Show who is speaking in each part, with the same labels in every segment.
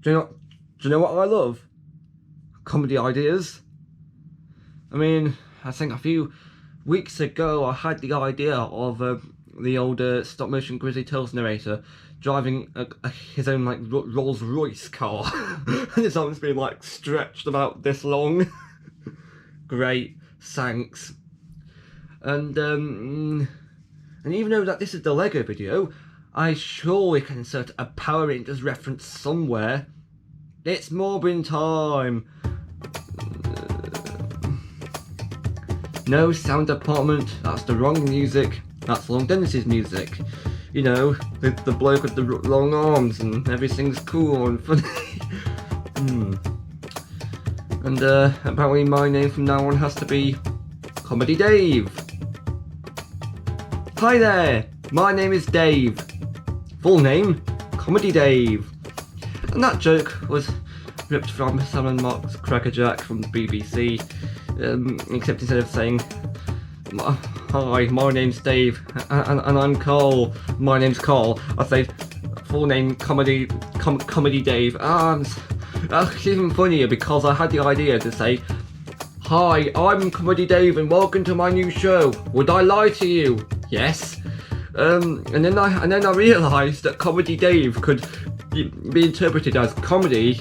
Speaker 1: Do you know what I love? Comedy ideas. I mean, I think a few weeks ago I had the idea of the old stop motion Grizzly Tales narrator driving his own like Rolls Royce car, and his arms being like stretched about this long. Great, thanks. And even though that this is the Lego video, I surely can insert a Power Rangers reference somewhere. It's Morbin time. No sound department, that's the wrong music. That's Long Dennis's music. You know, the bloke with the long arms and everything's cool and funny. And apparently my name from now on has to be Comedy Dave. Hi there, my name is Dave. Full name, Comedy Dave. And that joke was ripped from Sam & Mark's Crackerjack from the BBC. Except instead of saying, hi, my name's Dave, and I'm Carl, my name's Carl, I say, full name, Comedy Dave. That's even funnier because I had the idea to say, hi, I'm Comedy Dave and welcome to my new show. Would I lie to you? Yes. And then I realised that Comedy Dave could be interpreted as comedy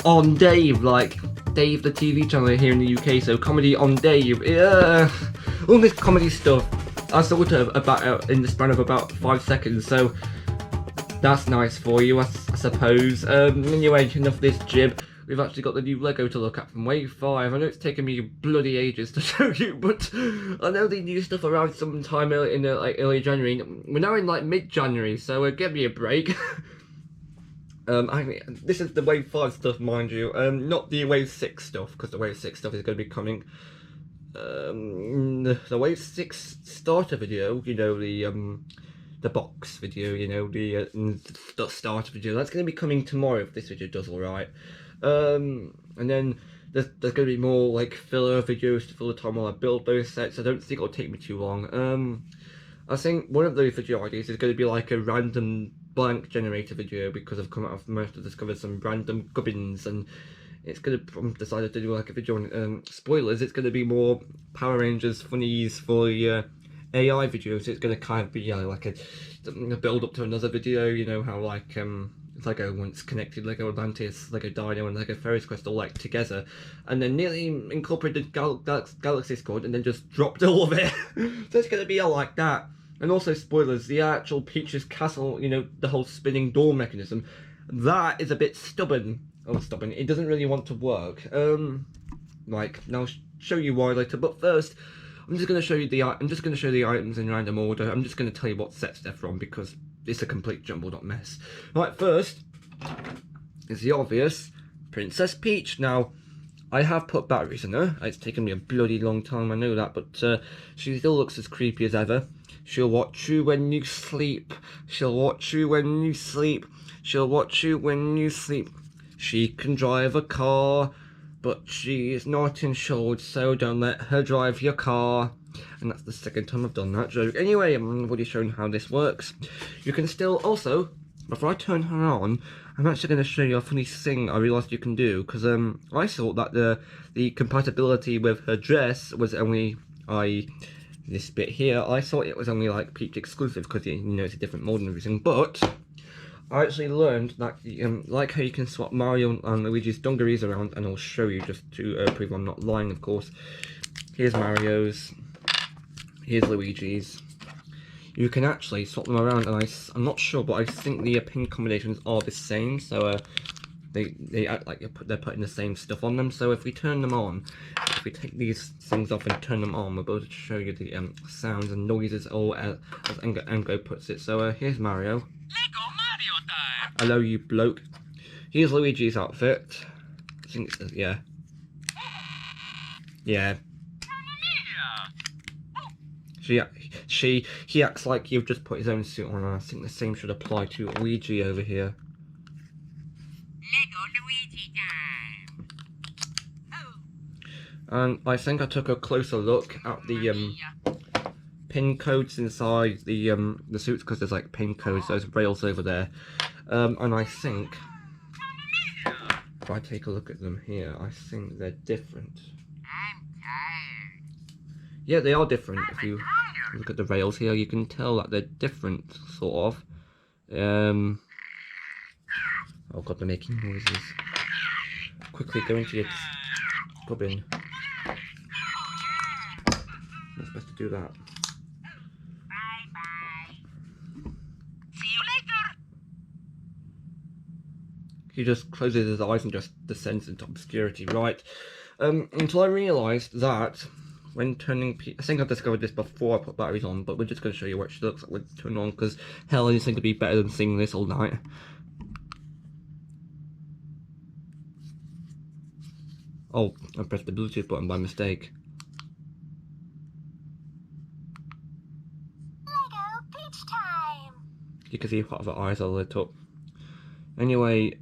Speaker 1: on Dave, like Dave the TV channel here in the UK, so comedy on Dave. Yeah, all this comedy stuff I thought of about in the span of about 5 seconds, so that's nice for you, I suppose. Anyway, enough of this jib. We've actually got the new Lego to look at from Wave 5. I know it's taken me bloody ages to show you, but I know the new stuff arrived sometime in early January. We're now in like mid-January, so give me a break. I mean, this is the Wave 5 stuff, mind you, not the Wave 6 stuff, because the Wave 6 stuff is going to be coming. The Wave 6 starter video, you know, the box video, you know, the starter video, that's going to be coming tomorrow if this video does alright. And then there's going to be more like filler videos to fill the time while I build those sets. I don't think it'll take me too long. I think one of those video ideas is going to be like a random blank generator video, because I've managed to discover some random gubbins, and it's going to decided to do like a video on spoilers. It's going to be more Power Rangers funnies for the AI videos. It's going to kind of be like a build up to another video, you know how like Lego once connected Lego Atlantis, Lego Dino and Lego Ferris Quest all like together, and then nearly incorporated Galaxy Squad and then just dropped all of it. So it's going to be like that. And also spoilers, the actual Peach's castle, you know, the whole spinning door mechanism, that is a bit stubborn. Oh, stubborn. It doesn't really want to work. Like, and I'll show you why later. But first, I'm just going to show you the items in random order. I'm just going to tell you what sets they're from because it's a complete jumbled up mess. Right, first is the obvious Princess Peach. Now, I have put batteries in her. It's taken me a bloody long time, I know that, but she still looks as creepy as ever. She'll watch you when you sleep. She'll watch you when you sleep. She'll watch you when you sleep. She can drive a car, but she is not insured, so don't let her drive your car. And that's the second time I've done that joke. Anyway, I've already shown how this works. You can still also, before I turn her on, I'm actually going to show you a funny thing I realised you can do, because I thought that the compatibility with her dress was only this bit here. I thought it was only like Peach exclusive because you know it's a different mold and everything, but I actually learned that like how you can swap Mario and Luigi's dungarees around, and I'll show you just to prove I'm not lying, of course. Here's Mario's, here's Luigi's. You can actually swap them around, and I'm not sure, but I think the pin combinations are the same, so they act like they're putting the same stuff on them. So if we turn them on, if we take these things off and turn them on, we'll be able to show you the sounds and noises, all as Ango puts it. So here's Mario.
Speaker 2: Lego Mario time!
Speaker 1: Hello, you bloke. Here's Luigi's outfit. I think it's, yeah. Yeah. He acts like you've just put his own suit on, and I think the same should apply to Luigi over here.
Speaker 2: Lego Luigi time! Oh.
Speaker 1: And I think I took a closer look at the pin codes inside the suits, because there's like pin codes, those rails over there, and I think if I take a look at them here, I think they're different.
Speaker 2: I'm tired.
Speaker 1: Yeah, they are different. If you
Speaker 2: Tired.
Speaker 1: look at the rails here, you can tell that they're different, sort of. Oh god, they're making noises. Quickly go into your gubbin. What's best to do that?
Speaker 2: Bye-bye. See you later.
Speaker 1: He just closes his eyes and just descends into obscurity, right? Until I realised that when turning I think I discovered this before I put batteries on, but we're just going to show you what she looks like when turned on, because hell, anything could be better than seeing this all night. Oh, I pressed the Bluetooth button by mistake.
Speaker 2: Lego beach time.
Speaker 1: You can see part of her eyes are lit up. Anyway,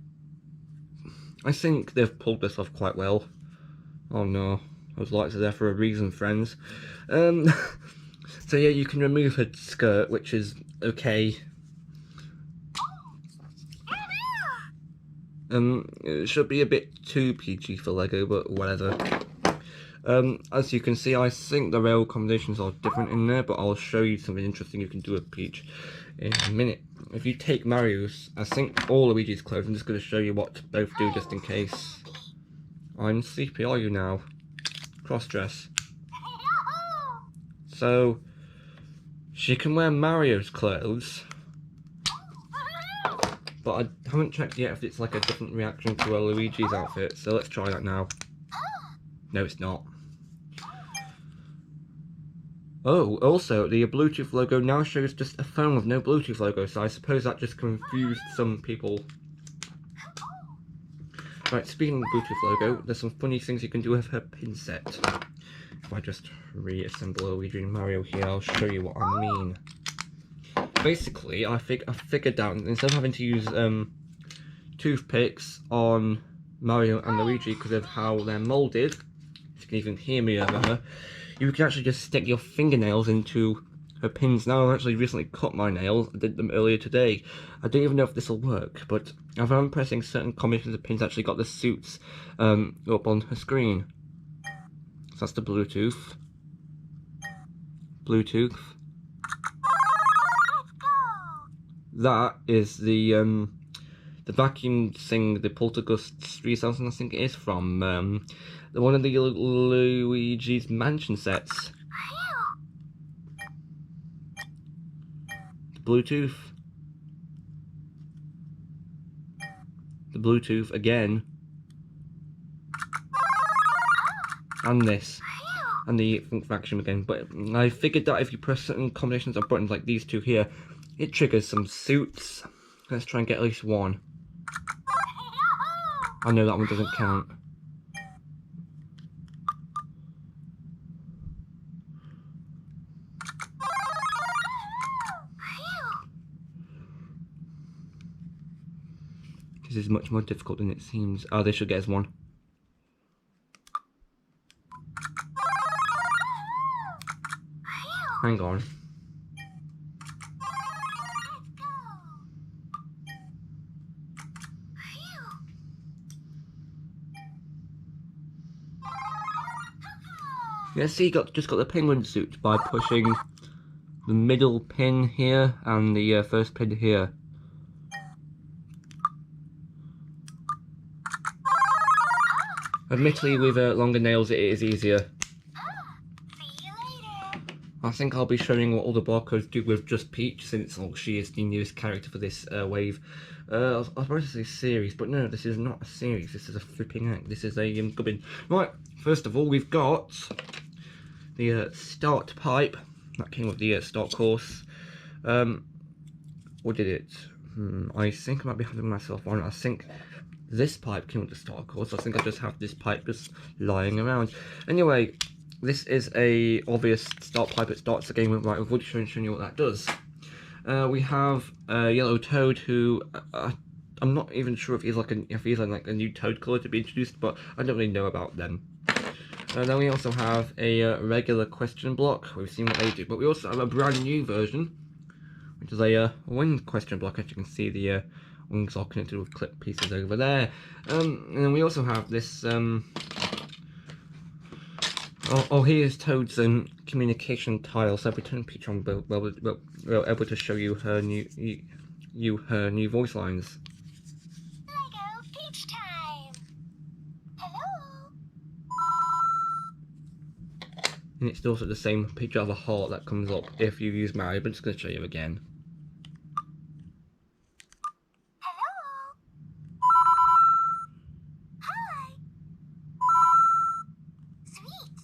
Speaker 1: I think they've pulled this off quite well. Oh no, those lights are there for a reason, friends. So yeah, you can remove her skirt, which is okay. It should be a bit too PG for Lego, but whatever. As you can see, I think the rail combinations are different in there, but I'll show you something interesting you can do with Peach in a minute. If you take Mario's, I think, all Luigi's clothes, I'm just going to show you what both do just in case. I'm sleepy, are you now? Cross-dress. So, she can wear Mario's clothes, but I haven't checked yet if it's like a different reaction to a Luigi's outfit, so let's try that now. No, it's not. Oh, also, the Bluetooth logo now shows just a phone with no Bluetooth logo, so I suppose that just confused some people. Right, speaking of Bluetooth logo, there's some funny things you can do with her pin set. If I just reassemble Luigi and Mario here, I'll show you what I mean. Basically, I figured out, instead of having to use toothpicks on Mario and Luigi because of how they're moulded, if you can even hear me over her, you can actually just stick your fingernails into her pins. Now, I've actually recently cut my nails. I did them earlier today. I don't even know if this will work, but if I'm pressing certain combinations of pins, I actually got the suits up on her screen. So that's the Bluetooth. That is the vacuum thing, the Poltergust 3000, I think it is, from one of the Luigi's Mansion sets. The Bluetooth again, and this, and the vacuum again. But I figured that if you press certain combinations of buttons like these two here, it triggers some suits. Let's try and get at least one. I know that one doesn't count. This is much more difficult than it seems. Oh, they should get us one. Hang on. Yeah, see, just got the penguin suit by pushing the middle pin here and the first pin here. Admittedly, with longer nails, it is easier. I think I'll be showing what all the barcodes do with just Peach, since she is the newest character for this wave. I was about to say series, but no, this is not a series. This is a flipping act. This is a gubbin. Right, first of all, we've got the start pipe that came with the start course. Or did it? I think I might be having myself on. I think this pipe came with the start course. I think I just have this pipe just lying around. Anyway, this is a obvious start pipe. It starts the game with, right, I've already shown you what that does. We have a yellow toad who I'm not even sure if he's like a new toad colour to be introduced, but I don't really know about them. Then we also have a regular question block. We've seen what they do, but we also have a brand new version, which is a wind question block. As you can see, the Wings are connected with clip pieces over there. And then we also have this. Here's Toad's communication tile. So if we turn Peach on, we're able to show you her new voice lines.
Speaker 2: Lego Peach time. Hello.
Speaker 1: And it's also the same picture of a heart that comes up if you use Mario, but I'm just going to show you again.
Speaker 2: Hello. Hi. Sweet.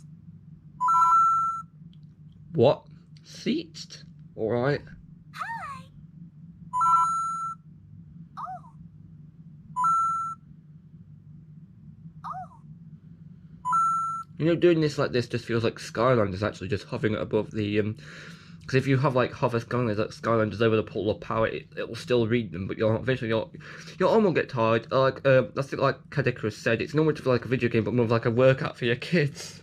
Speaker 1: What? Seats? Alright.
Speaker 2: Hi. Oh. Oh.
Speaker 1: You know, doing this like this just feels like Skylanders actually just hovering above the because if you have like hover Skylanders over the portal of power, it will still read them, but eventually your arm will get tired. That's like Kadekra said, it's not much of like a video game, but more of like a workout for your kids.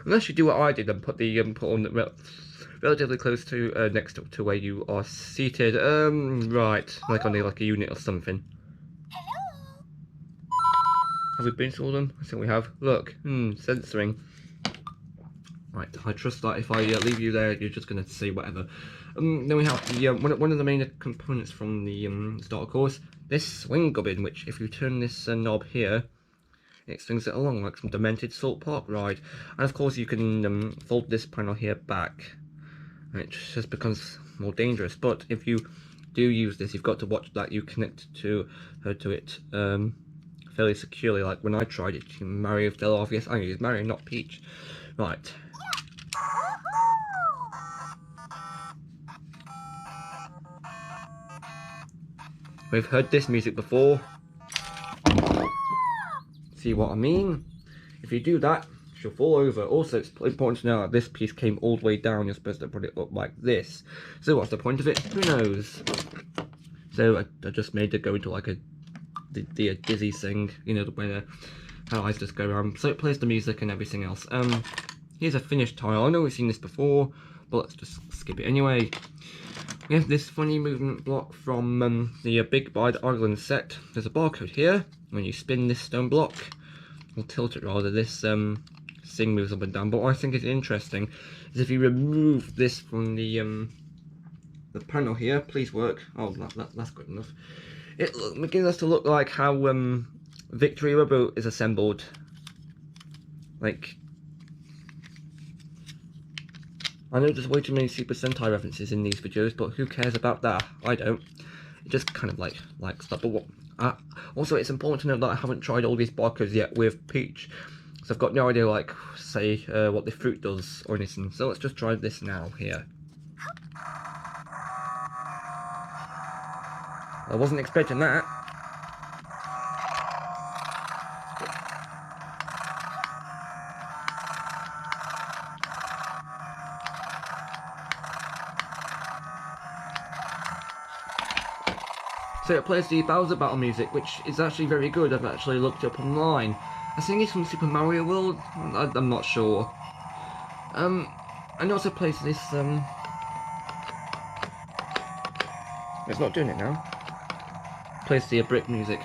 Speaker 1: Unless you do what I did and put the on relatively close to next to where you are seated. Right, like on like a unit or something.
Speaker 2: Hello.
Speaker 1: Have we been to all them? I think we have. Look, censoring. Right, I trust that if I leave you there, you're just going to say whatever. Then we have the one of the main components from the starter course, this swing gubbin, which if you turn this knob here, it swings it along like some demented Salt Park ride. And of course you can fold this panel here back, and it just becomes more dangerous. But if you do use this, you've got to watch that you connect to it fairly securely. Like when I tried it, Mario fell off. Yes, I used Mario, not Peach. Right. We've heard this music before. See what I mean? If you do that, she'll fall over. Also, it's important to know that this piece came all the way down. You're supposed to put it up like this. So what's the point of it? Who knows? So I just made it go into like the dizzy thing, you know, the way her eyes just go around. So it plays the music and everything else. Here's a finished tile. I know we've seen this before, but let's just skip it anyway. We have this funny movement block from the Big Bide Ireland set. There's a barcode here. When you spin this stone block, or tilt it rather, this thing moves up and down. But what I think is interesting is if you remove this from the panel here, please work. Oh, that's good enough. It begins us to look like how Victory Robo is assembled. Like, I know there's way too many Super Sentai references in these videos, but who cares about that? I don't. It just kind of like stuff. But also, it's important to note that I haven't tried all these barcodes yet with Peach, so I've got no idea, like, say, what the fruit does or anything. So let's just try this now here. I wasn't expecting that. So it plays the Bowser Battle music, which is actually very good. I've actually looked up online. I think it's from Super Mario World. I'm not sure. And it also plays this. It's not doing it now. Plays the brick music.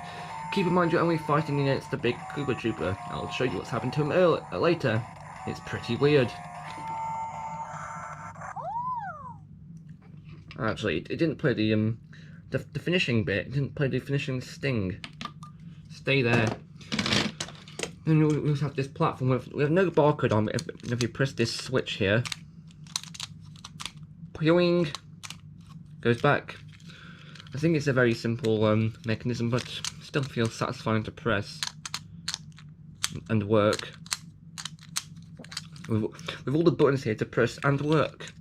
Speaker 1: Keep in mind you're only fighting against the big Koopa Trooper. I'll show you what's happened to him later. It's pretty weird. Actually, it didn't play the finishing bit. It didn't play the finishing sting. Stay there. Then we also have this platform. We have no barcode on it. If you press this switch here, poing, goes back. I think it's a very simple mechanism, but still feels satisfying to press and work. With all the buttons here to press and work.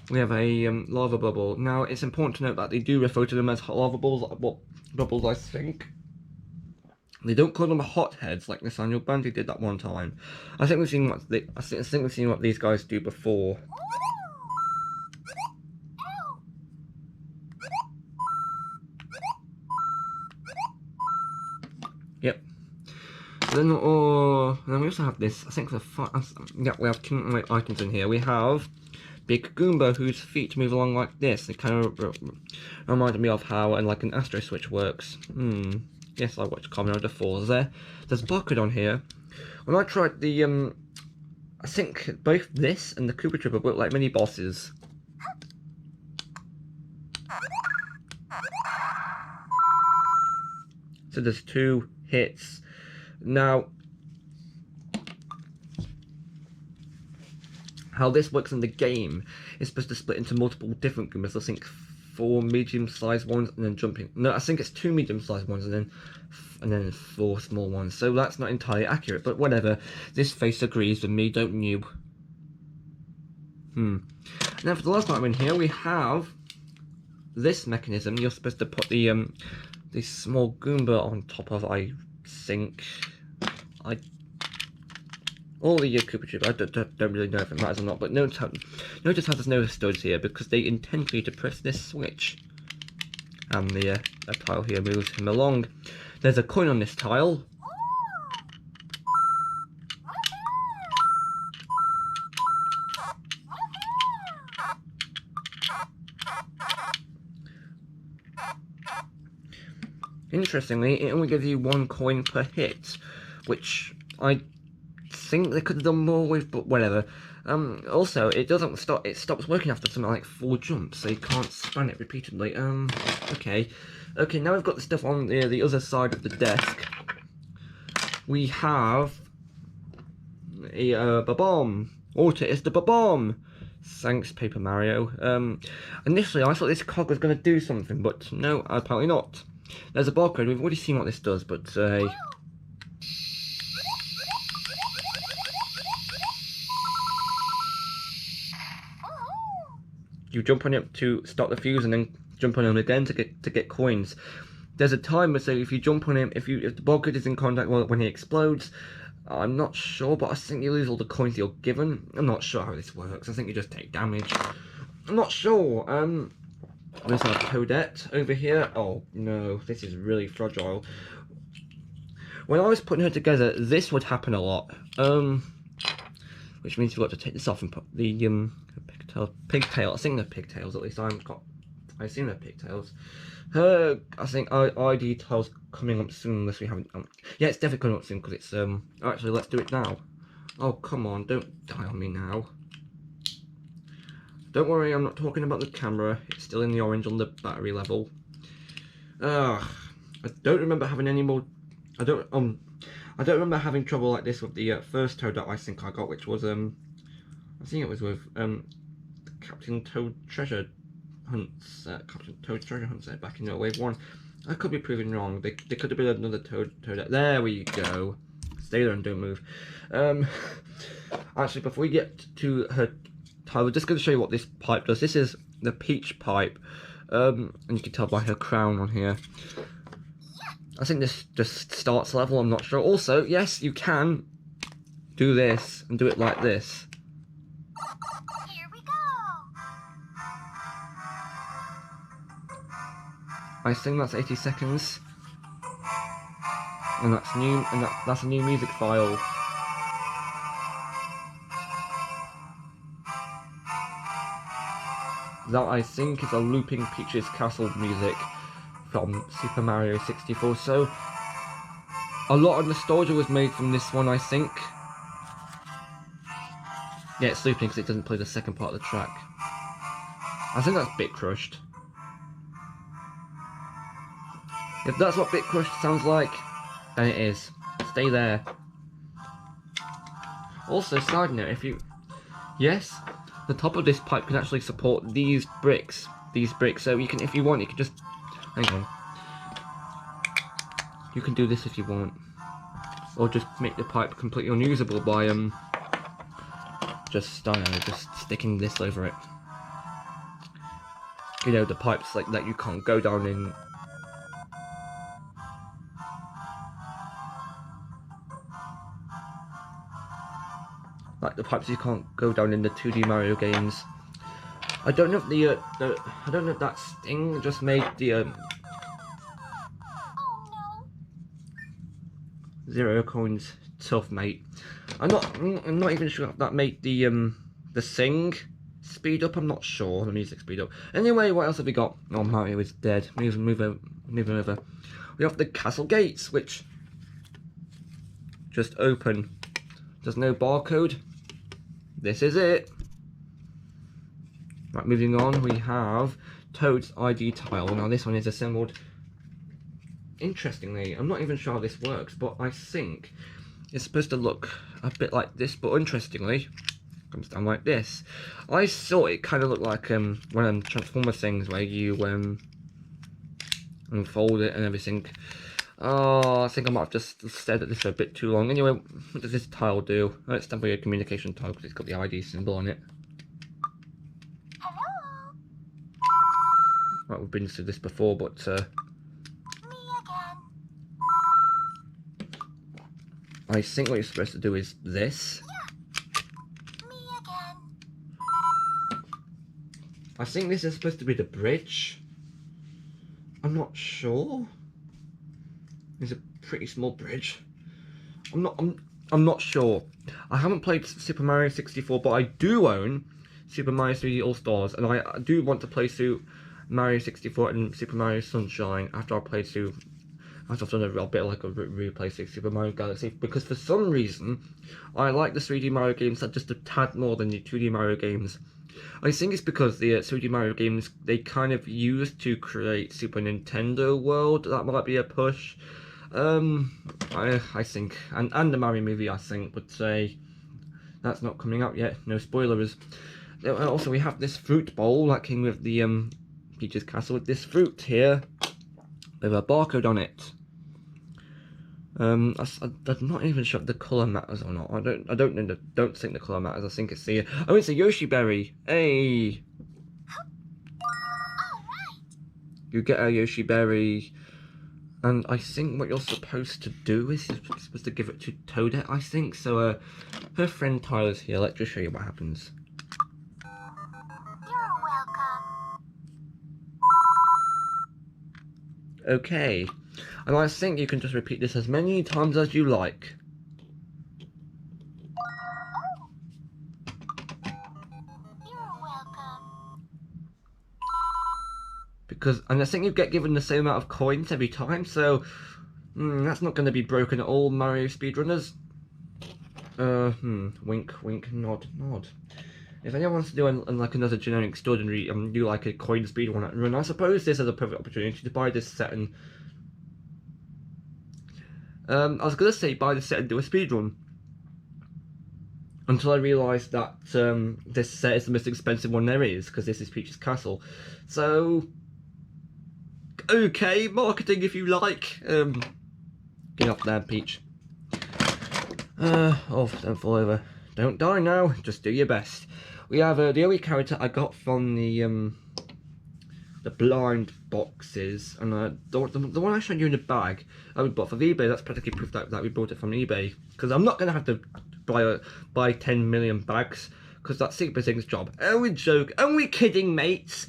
Speaker 1: We have a lava bubble. Now, it's important to note that they do refer to them as lava bubbles, I think. They don't call them hot heads like Nathaniel Bandy did that one time. I think we've seen what these guys do before. Yep. Then we also have this. I think we have two items in here. We have big Goomba whose feet move along like this. It kind of reminded me of how like an Astro Switch works. Yes, I watched Kamen Rider 4. There's a barcode on here. When I tried the I think both this and the Koopa Troopa look like mini bosses. So there's 2 hits. Now, how this works in the game is supposed to split into multiple different Goombas. I think 4 medium-sized ones and then jumping. No, I think it's 2 medium-sized ones and then 4 small ones. So that's not entirely accurate, but whatever. This face agrees with me, don't you? Now for the last item in here, we have this mechanism. You're supposed to put the small Goomba on top of, I think, all the Koopa Troopa. I don't really know if it matters or not, but notice how there's no studs here because they intend you to press this switch, and the tile here moves him along. There's a coin on this tile. Interestingly, it only gives you 1 coin per hit, which I think they could have done more with, but whatever. Also, it doesn't stop. It stops working after something like 4 jumps, so you can't span it repeatedly. Okay. Now we've got the stuff on the other side of the desk. We have a bomb. Water is the bomb. Thanks, Paper Mario. Initially, I thought this cog was going to do something, but no, apparently not. There's a barcode. We've already seen what this does, but you jump on it to start the fuse, and then jump on him again to get coins. There's a timer, so if you jump on him, if the barcode is in contact when he explodes, I'm not sure, but I think you lose all the coins you're given. I'm not sure how this works. I think you just take damage. I'm not sure. There's our Toadette over here. Oh no, this is really fragile. When I was putting her together, this would happen a lot. Which means you've got to take this off and put the pigtail. I think they're pigtails, at least I assume they're pigtails. I think ID tile's coming up soon unless we haven't. Yeah, it's definitely coming up soon because it's Actually, let's do it now. Oh come on, don't die on me now. Don't worry, I'm not talking about the camera. It's still in the orange on the battery level. I don't remember having any more. I don't remember having trouble like this with the first Toad that I think I got, which was I think it was with Captain Toad Treasure Hunts. Captain Toad Treasure Hunts back in Wave 1. I could be proving wrong. They could have been another Toad. There we go. Stay there and don't move. Actually, before we get to her tile, we're just going to show you what this pipe does. This is the Peach pipe, and you can tell by her crown on here. I think this just starts level, I'm not sure. Also, yes, you can do this and do it like this.
Speaker 2: Here we go.
Speaker 1: I think that's 80 seconds. And that's new, and that's a new music file. That I think is a looping Peach's Castle music from Super Mario 64. So a lot of nostalgia was made from this one, I think. Yeah, it's looping because it doesn't play the second part of the track. I think that's Bit Crushed. If that's what Bit Crushed sounds like, then it is. Stay there. Also, side note, yes, the top of this pipe can actually support these bricks. So you can, if you want, you can just, hang on. You can do this if you want. Or just make the pipe completely unusable by, just sticking this over it. You know, the pipes like that you can't go down in. Like the pipes you can't go down in the 2D Mario games. I don't know if I don't know if that sting just made the
Speaker 2: Oh no.
Speaker 1: 0 coins tough, mate. I'm not even sure if that made the speed up? I'm not sure. The music speed up. Anyway, what else have we got? Oh, Mario is dead. Move over. We have the castle gates, which just open. There's no barcode. This is it. Right, moving on, we have Toad's ID tile. Now this one is assembled. Interestingly, I'm not even sure how this works, but I think it's supposed to look a bit like this, but interestingly, comes down like this. I thought it kind of looked like one of them Transformer things where you unfold it and everything. Oh, I think I might have just said that this is a bit too long. Anyway, what does this tile do? Oh, it's definitely a communication tile because it's got the ID symbol on it.
Speaker 2: Hello?
Speaker 1: Right, we've been through this before, but
Speaker 2: Me again.
Speaker 1: I think what you're supposed to do is this.
Speaker 2: Me again.
Speaker 1: I think this is supposed to be the bridge. I'm not sure. It's a pretty small bridge. I'm not sure. I haven't played Super Mario 64, but I do own Super Mario 3D All Stars, and I do want to play through Mario 64 and Super Mario Sunshine after I've done a bit like a replay through Super Mario Galaxy, because for some reason I like the 3D Mario games just a tad more than the 2D Mario games. I think it's because the 3D Mario games they kind of used to create Super Nintendo World. That might be a push. I think, and the Mario movie, I think, but that's not coming up yet. No spoilers. Also, we have this fruit bowl that came with the Peach's Castle with this fruit here with a barcode on it. I'm not even sure if the colour matters or not. I don't think the colour matters. I think it's the it's a Yoshi berry. Hey, you get a Yoshi berry. And I think what you're supposed to do is you're supposed to give it to Toadette, I think. So, her friend Tyler's here. Let's just show you what happens.
Speaker 2: You're welcome.
Speaker 1: Okay. And I think you can just repeat this as many times as you like.
Speaker 2: You're welcome.
Speaker 1: And I think you get given the same amount of coins every time, so that's not going to be broken at all, Mario speedrunners. Wink, wink, nod, nod. If anyone wants to do like another generic stud and do like a coin speed run, I suppose this is a perfect opportunity to buy this set and I was going to say buy this set and do a speed run, until I realised that this set is the most expensive one there is, because this is Peach's Castle. So, okay, marketing if you like. Get up there, Peach. Oh, don't fall over. Don't die now, just do your best. We have the only character I got from the blind boxes, and the one I showed you in the bag that we bought from eBay. That's practically proof that we bought it from eBay, because I'm not going to have to buy 10 million bags, because that's Super Thing's job. Only joke, only kidding, mates.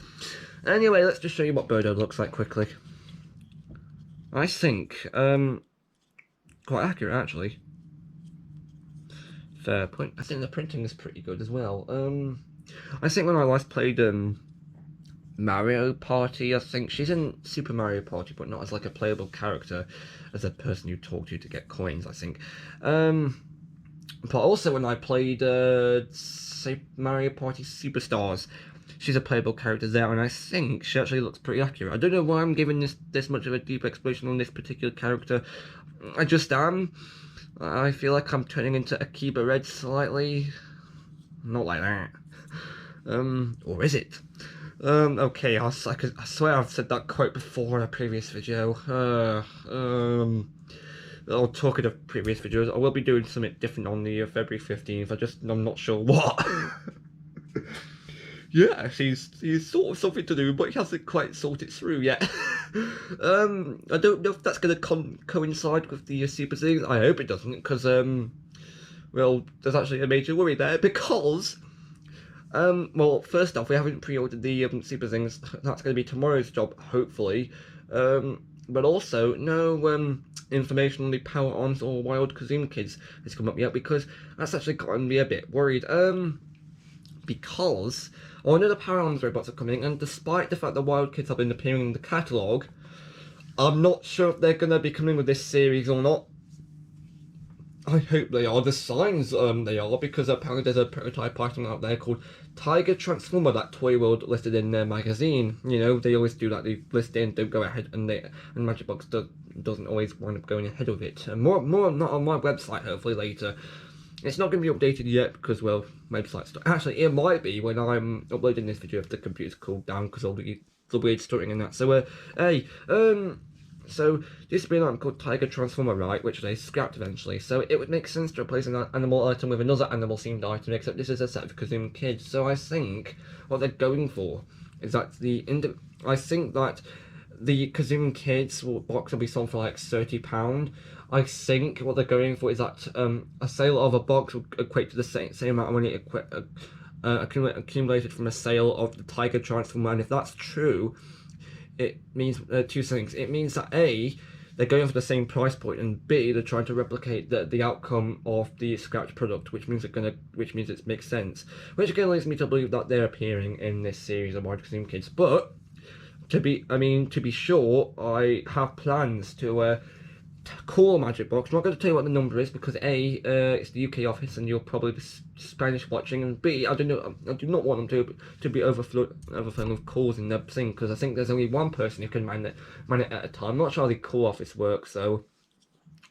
Speaker 1: Anyway, let's just show you what Birdo looks like quickly. I think quite accurate actually. Fair point. I think the printing is pretty good as well. I think when I last played Mario Party, I think she's in Super Mario Party, but not as like a playable character, as a person you talk to get coins, I think. But also when I played Super Mario Party Superstars, she's a playable character there, and I think she actually looks pretty accurate. I don't know why I'm giving this much of a deep explanation on this particular character. I just am. I feel like I'm turning into Akiba Red slightly. Not like that. Or is it? Okay, I swear I've said that quote before in a previous video. Talking of previous videos, I will be doing something different on the February 15th. I'm not sure what. Yeah, he's sort of something to do, but he hasn't quite sorted through yet. I don't know if that's going to coincide with the Super Things. I hope it doesn't, because, well, there's actually a major worry there, because, well, first off, we haven't pre-ordered the Super Things. That's going to be tomorrow's job, hopefully. But also, no information on the Power Arms or Wild Kazoo Kids has come up yet, because that's actually gotten me a bit worried. Because I know the Power Arms robots are coming, and despite the fact that Wild Kids have been appearing in the catalogue, I'm not sure if they're going to be coming with this series or not. I hope they are. The signs they are, because apparently there's a prototype item out there called Tiger Transformer that Toy World listed in their magazine. You know, they always do that. They list it and don't go ahead, and Magic Box doesn't always wind up going ahead of it. More not on my website, hopefully later. It's not going to be updated yet because, well, websites. Actually, it might be when I'm uploading this video if the computer's cooled down because of the weird stuttering and that. So, so this has been an item called Tiger Transformer, right, which they scrapped eventually. So it would make sense to replace an animal item with another animal themed item, except this is a set for Kazooie Kids. So I think what they're going for is that I think that the Kazooie Kids box will be sold for like £30. I think what they're going for is that a sale of a box will equate to the same amount of money accumulated from a sale of the Tiger Transformer, and if that's true, it means two things. It means that A, they're going for the same price point, and B, they're trying to replicate the outcome of the scratch product, which means it makes sense. Which again leads me to believe that they're appearing in this series of Wild Kazooie Kids. But to be sure, I have plans to call Magic Box. I'm not going to tell you what the number is because A, it's the UK office and you're probably Spanish watching, and B, I do not want them to be overflowing with calls in their thing, because I think there's only one person who can man it at a time. I'm not sure how the call office works, so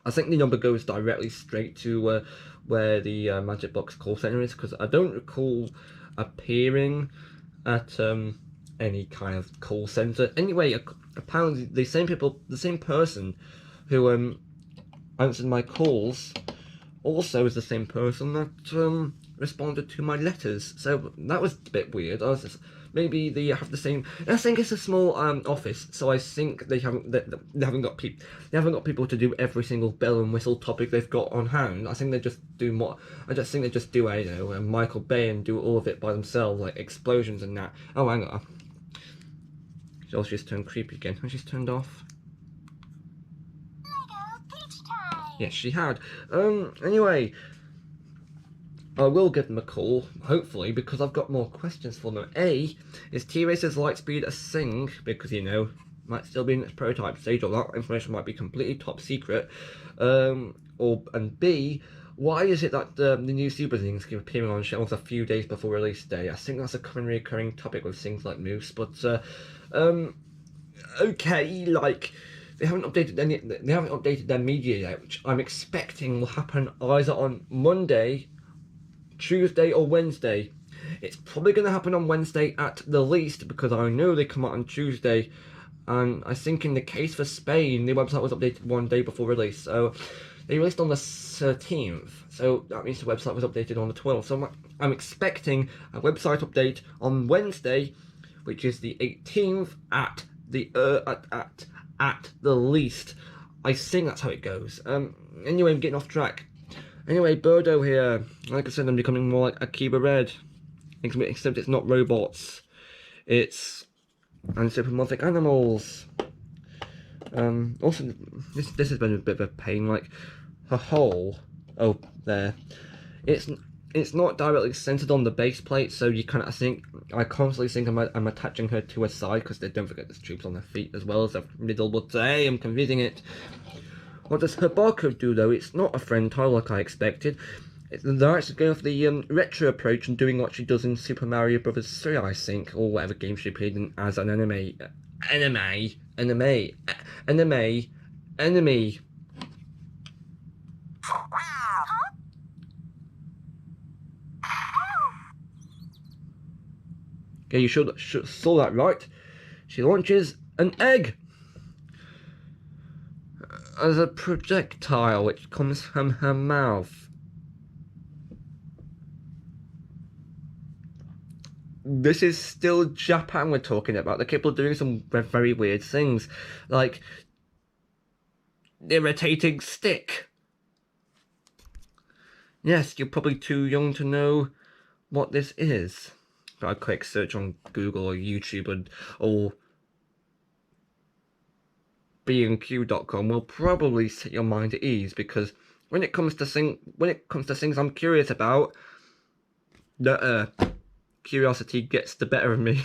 Speaker 1: I think the number goes directly straight to where the Magic Box call center is, because I don't recall appearing at any kind of call center. Anyway, apparently the same person who answered my calls also is the same person that responded to my letters. So that was a bit weird. Maybe they have the same. I think it's a small office, so I think they haven't got people to do every single bell and whistle topic they've got on hand. I think they just do more. I just think they just do a Michael Bay and do all of it by themselves, like explosions and that. Oh, hang on. She's just turned creepy again. And she's turned off. Yes, she had. Anyway, I will give them a call, hopefully, because I've got more questions for them. A, is T-Racer's Lightspeed a thing? Because, you know, might still be in its prototype stage, or that information might be completely top secret. And B, why is it that the new Super Things keep appearing on shelves a few days before release day? I think that's a common recurring topic with things like Moose, but, okay, like, they haven't updated their media yet, which I'm expecting will happen either on Monday, Tuesday, or Wednesday. It's probably going to happen on Wednesday at the least, because I know they come out on Tuesday, and I think in the case for Spain, the website was updated one day before release, so they released on the 13th, so that means the website was updated on the 12th, so I'm expecting a website update on Wednesday, which is the 18th at the least. I think that's how it goes. Anyway, I'm getting off track. Anyway, Birdo here. Like I said, I'm becoming more like Akiba Red. Except it's not robots. It's anthropomorphic animals. Also, this has been a bit of a pain. Like, her hole. Oh, there. It's not directly centered on the base plate, so you kind of I constantly think I'm attaching her to a side, because they don't forget there's tubes on their feet as well as a middle, but hey, I'm confusing it. What does her barcode do though? It's not a friend tile like I expected. They're actually going for the retro approach and doing what she does in Super Mario Bros. 3, I think, or whatever game she appeared in as an enemy. Okay, you should saw that right. She launches an egg as a projectile which comes from her mouth. This is still Japan we're talking about. The people are doing some very weird things, like irritating stick. Yes, you're probably too young to know what this is. But a quick search on Google or YouTube or bnq.com will probably set your mind at ease, because when it comes to things I'm curious about, curiosity gets the better of me.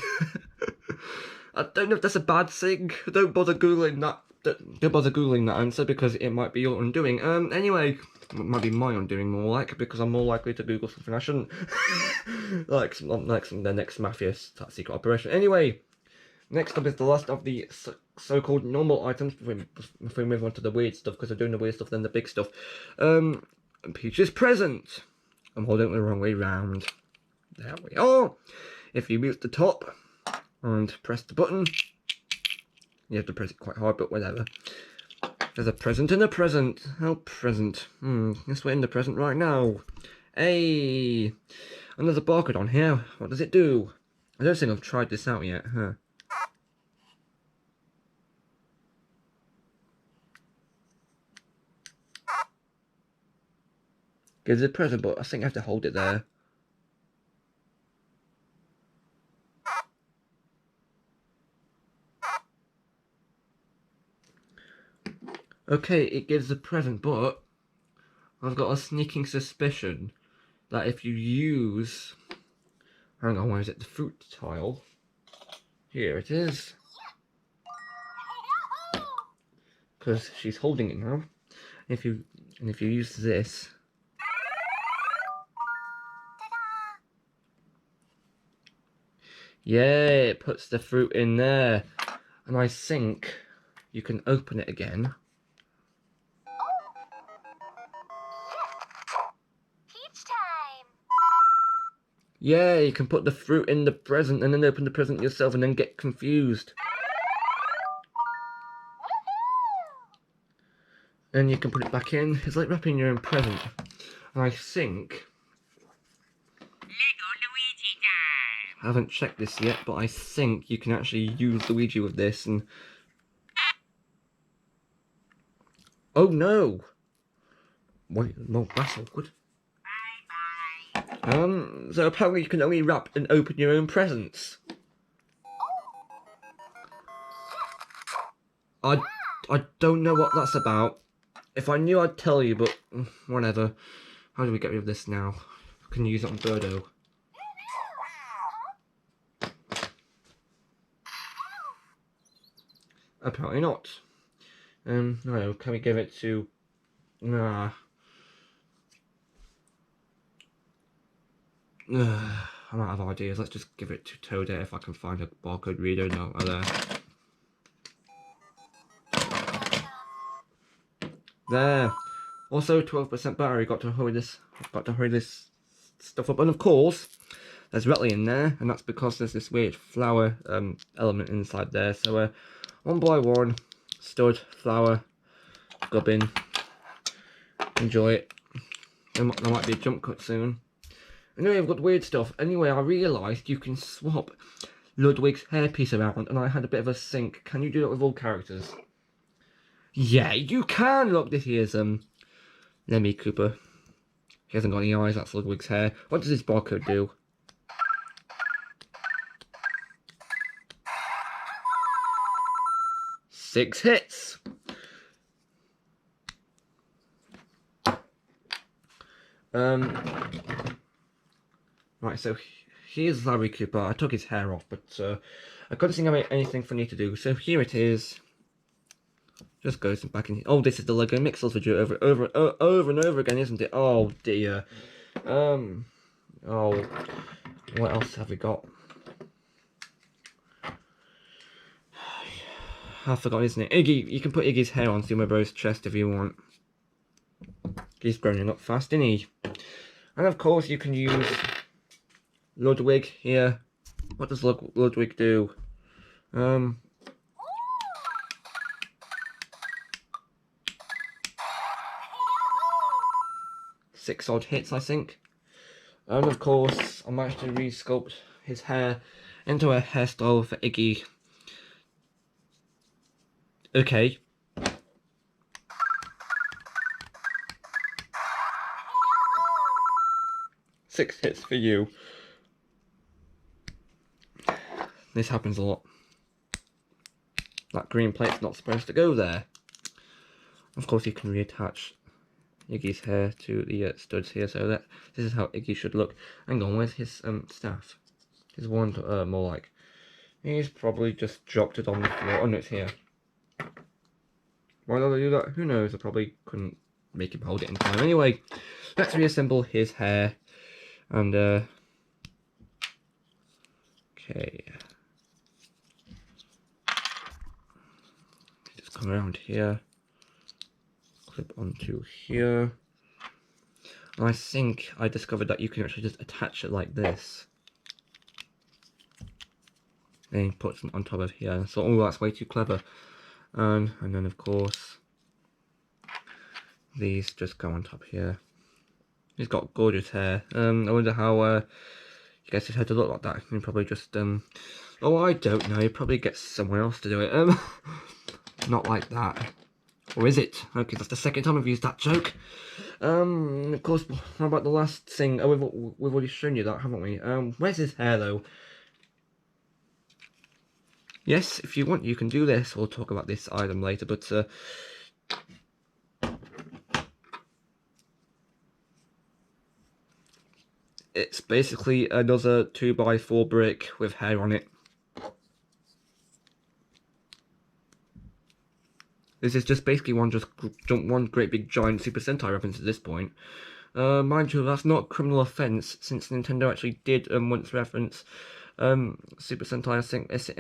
Speaker 1: I don't know if that's a bad thing. Don't bother googling that. Don't bother googling that answer because it might be your undoing. Anyway, it might be my undoing more like because I'm more likely to Google something I shouldn't. like the next mafia secret operation. Anyway, next up is the last of the so-called normal items before we move on to the weird stuff because I'm doing the weird stuff then the big stuff. Peach's present. I'm holding it the wrong way round. There we are. If you mute the top and press the button, you have to press it quite hard, but whatever. There's a present and a present. How present? Guess we're in the present right now. Hey! And there's a barcode on here. What does it do? I don't think I've tried this out yet, huh? Gives a present, but I think I have to hold it there. Okay, it gives a present, but I've got a sneaking suspicion that if you use... Hang on, where is it? The fruit tile. Here it is. Because she's holding it now. If you use this... Yeah, it puts the fruit in there. And I think you can open it again.
Speaker 2: Peach time.
Speaker 1: Yeah, you can put the fruit in the present and then open the present yourself and then get confused. And you can put it back in. It's like wrapping your own present. And I think... I haven't checked this yet, but I think you can actually use Luigi with this and... Oh no! Wait, no, that's awkward. So apparently you can only wrap and open your own presents. I don't know what that's about. If I knew I'd tell you, but whatever. How do we get rid of this now? I can use it on Birdo. Apparently not. No, can we give it to... Nah. I'm out of ideas. Let's just give it to Toadette if I can find a barcode reader. No, there. There. Also, 12% battery. Got to hurry this stuff up. And of course, there's Rattly in there, and that's because there's this weird flower element inside there. So, one by one, stud, flower, gubbin. Enjoy it. There might be a jump cut soon. Anyway, I've got weird stuff. Anyway, I realised you can swap Ludwig's hairpiece around, and I had a bit of a think. Can you do that with all characters? Yeah, you can! Look, this here's Lemmy Cooper. He hasn't got any eyes, that's Ludwig's hair. What does this barcode do? Six hits! Right, so here's Larry Cooper. I took his hair off, but I couldn't think of anything funny to do. So here it is. Just goes back in. Oh, this is the Lego Mixels video over and over again, isn't it? Oh dear. Oh, what else have we got? I forgot, isn't it? Iggy, you can put Iggy's hair on Super Bro's chest if you want. He's growing up fast, isn't he? And of course, you can use Ludwig here. What does Ludwig do? 6 odd hits, I think. And of course, I managed to re-sculpt his hair into a hairstyle for Iggy. Okay. Six hits for you. This happens a lot. That green plate's not supposed to go there. Of course, you can reattach Iggy's hair to the studs here, so that this is how Iggy should look. Hang on, where's his staff? There's one more like, he's probably just dropped it on the floor. Oh no, it's here. Why did I do that? Who knows? I probably couldn't make him hold it in time. Anyway, let's reassemble his hair. And, okay. Just come around here. Clip onto here. And I think I discovered that you can actually just attach it like this. And he puts it on top of here. So, oh, that's way too clever. And then, of course, these just go on top here. He's got gorgeous hair. I wonder how you gets his hair to look like that. You probably just oh, I don't know. You probably get someone else to do it. Not like that. Or is it? Okay, that's the second time I've used that joke. Of course. How about the last thing? Oh, we've already shown you that, haven't we? Where's his hair though? Yes, if you want, you can do this. We'll talk about this item later, but it's basically another 2x4 brick with hair on it. This is just basically one great big giant Super Sentai reference at this point. Mind you, that's not a criminal offence, since Nintendo actually did once reference Super Sentai.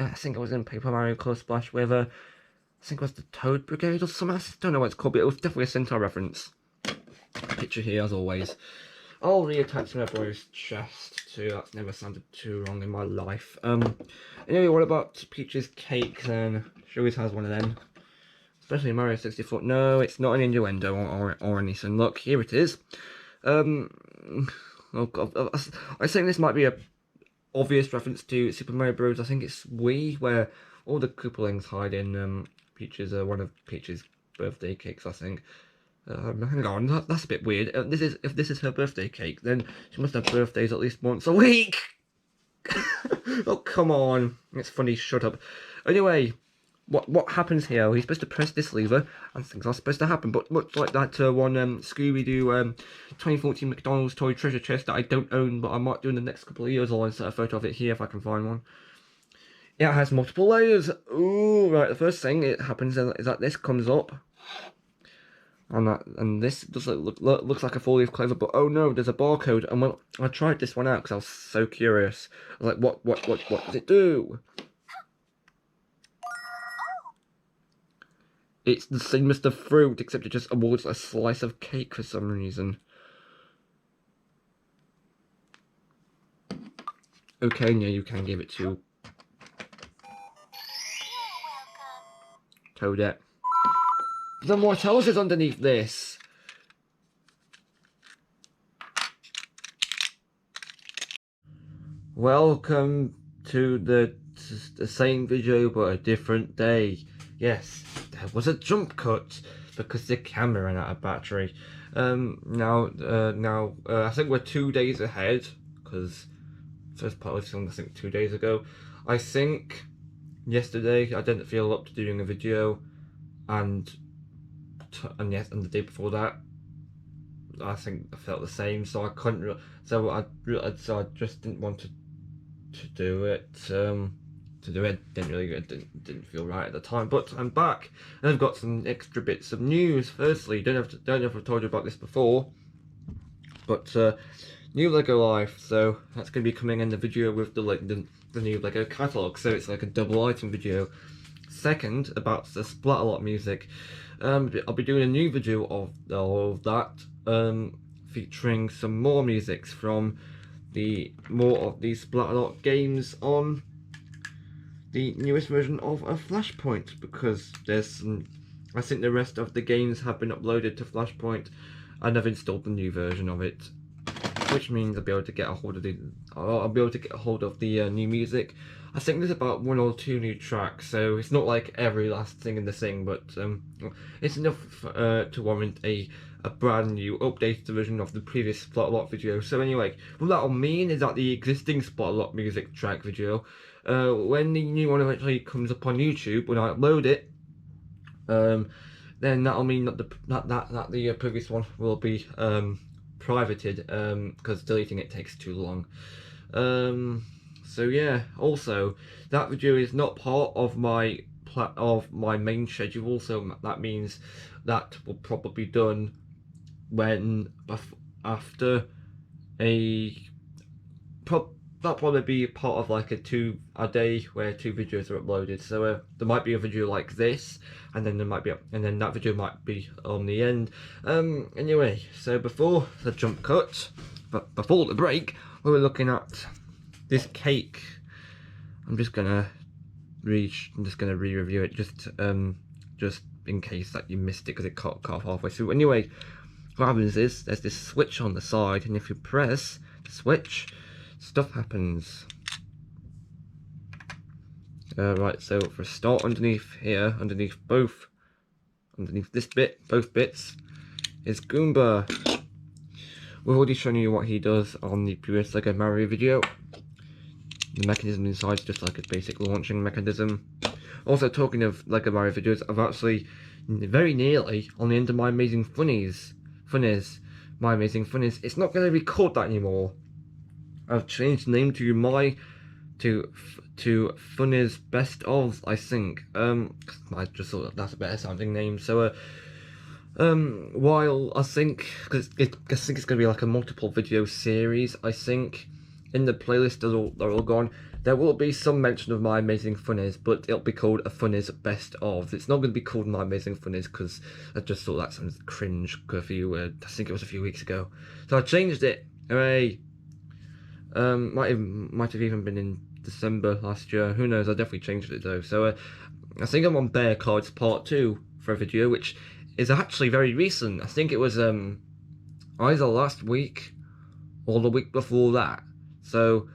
Speaker 1: I think it was in Paper Mario Color Splash with I think it was the Toad Brigade or something. I don't know what it's called, but it was definitely a Sentai reference. Picture here as always. I'll reattach my boy's chest too. That's never sounded too wrong in my life. Anyway, what about Peach's cake then? She always has one of them. Especially Mario 64. No, it's not an innuendo or anything. Look, here it is. Oh God, I think this might be a obvious reference to Super Mario Bros. I think it's Wii, where all the Koopalings hide in Peach's one of Peach's birthday cakes, I think. Hang on, that's a bit weird. If this is her birthday cake, then she must have birthdays at least once a week. Oh, come on. It's funny, shut up. Anyway, what happens here? He's supposed to press this lever, and things are supposed to happen. But much like that one Scooby-Doo 2014 McDonald's toy treasure chest that I don't own, but I might do in the next couple of years. I'll insert a photo of it here if I can find one. It has multiple layers. Ooh, right. The first thing it happens is that this comes up. And this does looks like a 4-leaf clover, but oh no, there's a barcode. And when I tried this one out because I was so curious, I was like, what does it do? It's the same as the fruit, except it just awards a slice of cake for some reason. Okay, yeah, you can give it to Toadette. Then what else is underneath this? Welcome to the same video but a different day. Yes, there was a jump cut because the camera ran out of battery. Now I think we're 2 days ahead because first part was filmed I think 2 days ago. I think yesterday I didn't feel up to doing a video, and yes, and the day before that I think I felt the same, so I couldn't. So I just didn't want to do it. Didn't feel right at the time. But I'm back, and I've got some extra bits of news. Firstly, don't know if I've told you about this before, but new Lego Life. So that's going to be coming in the video with the new Lego catalog. So it's like a double item video. Second, about the Splatterlot music. I'll be doing a new video of that, featuring some more musics from more of these Splatterlot games on the newest version of Flashpoint, because there's some. I think the rest of the games have been uploaded to Flashpoint, and I've installed the new version of it, which means I'll be able to get a hold of the new music. I think there's about 1 or 2 new tracks, so it's not like every last thing in the thing, but it's enough to warrant a brand new updated version of the previous Splatterlot video. So anyway, what that'll mean is that the existing Splatterlot music track video, when the new one eventually comes up on YouTube, when I upload it, then that'll mean that the previous one will be privated, because deleting it takes too long. So yeah, also that video is not part of my main schedule, so that means that will probably be done when after a that'll probably be part of like a day where 2 videos are uploaded. So there might be a video like this, and then that video might be on the end. Anyway, so before the jump cut, but before the break, we were looking at this cake. I'm just gonna re-review it just in case that you missed it because it cut off halfway through. Anyway, what happens is there's this switch on the side, and if you press the switch, stuff happens. Right, so for a start, underneath here, underneath this bit, both bits, is Goomba. We've already shown you what he does on the previous Lego Mario video. The mechanism inside is just like a basic launching mechanism. Also, talking of Lego Mario videos, I've actually very nearly on the end of My Amazing Funnies. My Amazing Funnies. It's not going to record that anymore. I've changed the name to Funnies Best Ofs, I think. I just thought that's a better sounding name. So, while I think, because I think it's going to be like a multiple video series, I think. In the playlist, they're all gone. There will be some mention of My Amazing Funnies, but it'll be called a Funnies Best Of. It's not going to be called My Amazing Funnies because I just thought that sounds cringe. I think it was a few weeks ago, so I changed it. Hooray! Might have even been in December last year. Who knows? I definitely changed it though. So I think I'm on Bear Cards Part 2 for a video, which is actually very recent. I think it was either last week or the week before that. So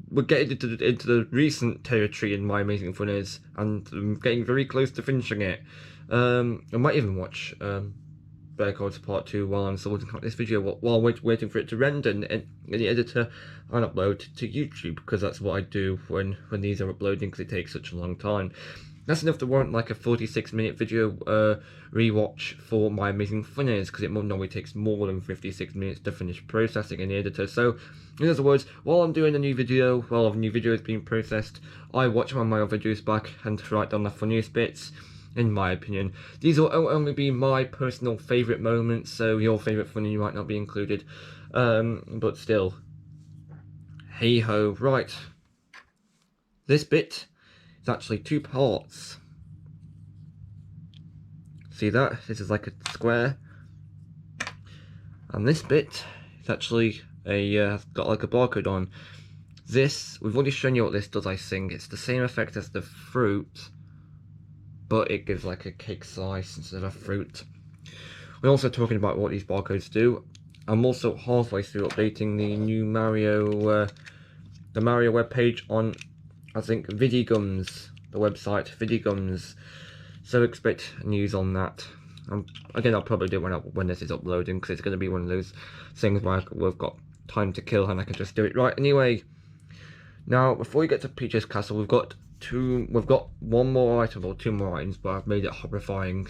Speaker 1: we're getting into the recent territory in My Amazing Funnies, and I'm getting very close to finishing it. I might even watch Bear Cards Part 2 while I'm sorting out this video, while waiting for it to render in the editor and upload to YouTube, because that's what I do when these are uploading, because it takes such a long time. That's enough to warrant like a 46-minute video rewatch for My Amazing Funnies, because it normally takes more than 56 minutes to finish processing in the editor. So, in other words, while I'm doing a new video, while a new video is being processed, I watch one of my other videos back and write down the funniest bits, in my opinion. These will only be my personal favourite moments, so your favourite funny might not be included, but still. Hey ho, right. This bit is actually 2 parts. See that? This is like a square. And this bit is actually got like a barcode on. This, we've already shown you what this does, I think. It's the same effect as the fruit, but it gives like a cake slice instead of fruit. We're also talking about what these barcodes do. I'm also halfway through updating the new Mario, the Mario webpage on, I think, Vidigums, the website Vidigums. So expect news on that. Again, I'll probably do it when this is uploading, because it's going to be one of those things where we've got time to kill and I can just do it right. Anyway, now before we get to Peach's Castle, we've got one more item, or 2 more items, but I've made it horrifying.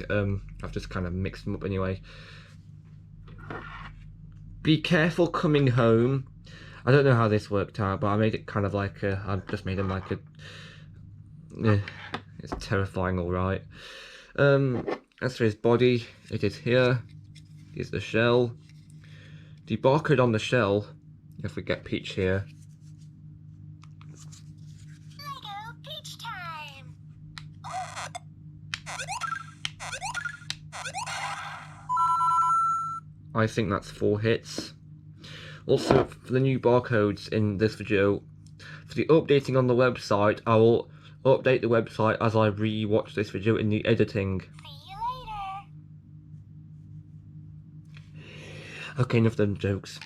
Speaker 1: I've just kind of mixed them up anyway. Be careful coming home. I don't know how this worked out, but I made it kind of like I've just made him like it's terrifying, alright. As for his body, it is here. Here's the shell. The barcode on the shell, if we get Peach here.
Speaker 2: Lego Peach time!
Speaker 1: I think that's 4 hits. Also, for the new barcodes in this video, for the updating on the website, I will update the website as I re-watch this video in the editing.
Speaker 2: See you later!
Speaker 1: Okay, enough of them jokes.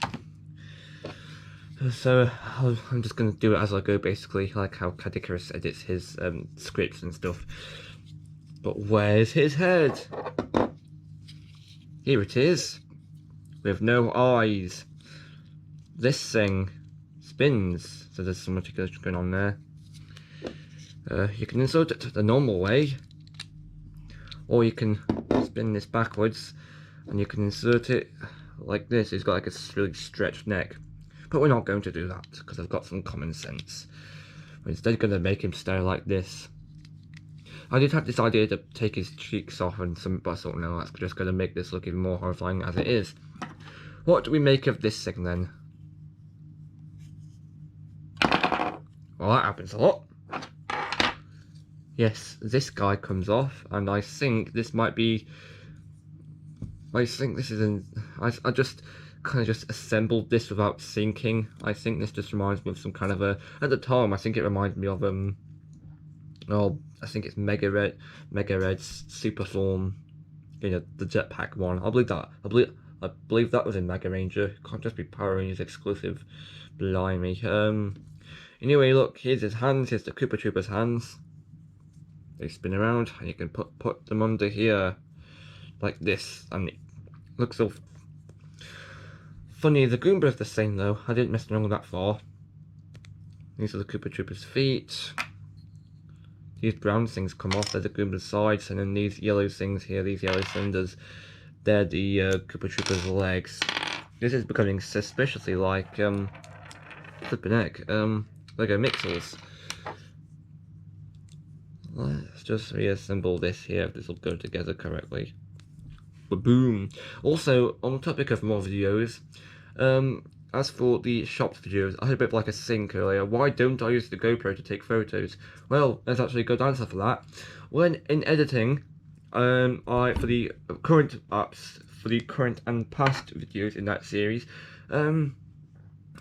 Speaker 1: So, I'm just going to do it as I go, basically, like how Cadicarus edits his scripts and stuff. But where's his head? Here it is, with no eyes. This thing spins, so there's some magic going on there. You can insert it the normal way, or you can spin this backwards and you can insert it like this. It's got like a really stretched neck, But we're not going to do that, because I've got some common sense. We're instead going to make him stare like this. I did have this idea to take his cheeks off and some, but I thought, no, that's just going to make this look even more horrifying as it is. What do we make of this thing then? Well, that happens a lot. Yes, this guy comes off, and I think this might be... I think this is an... I just kind of just assembled this without thinking. I think this just reminds me of some kind of a... At the time, I think it reminds me of... Oh, I think it's Mega Red's Super Form. You know, the jetpack one. I believe that was in Mega Ranger. It can't just be Power Rangers exclusive. Blimey. Anyway, look, here's his hands. Here's the Koopa Troopa's hands. They spin around, and you can put them under here, like this, and it looks so funny. The Goomba's the same though. I didn't mess around that far. These are the Koopa Troopa's feet. These brown things come off. They're the Goomba's sides, and then these yellow things here, these yellow cylinders, they're the Koopa Troopa's legs. This is becoming suspiciously like flipping heck, Lego Mixels. Let's just reassemble this here, if this will go together correctly. Boom! Also, on the topic of more videos, as for the shopped videos, I had a bit of like a think earlier. Why don't I use the GoPro to take photos? Well, there's actually a good answer for that. When in editing, for the current apps, for the current and past videos in that series,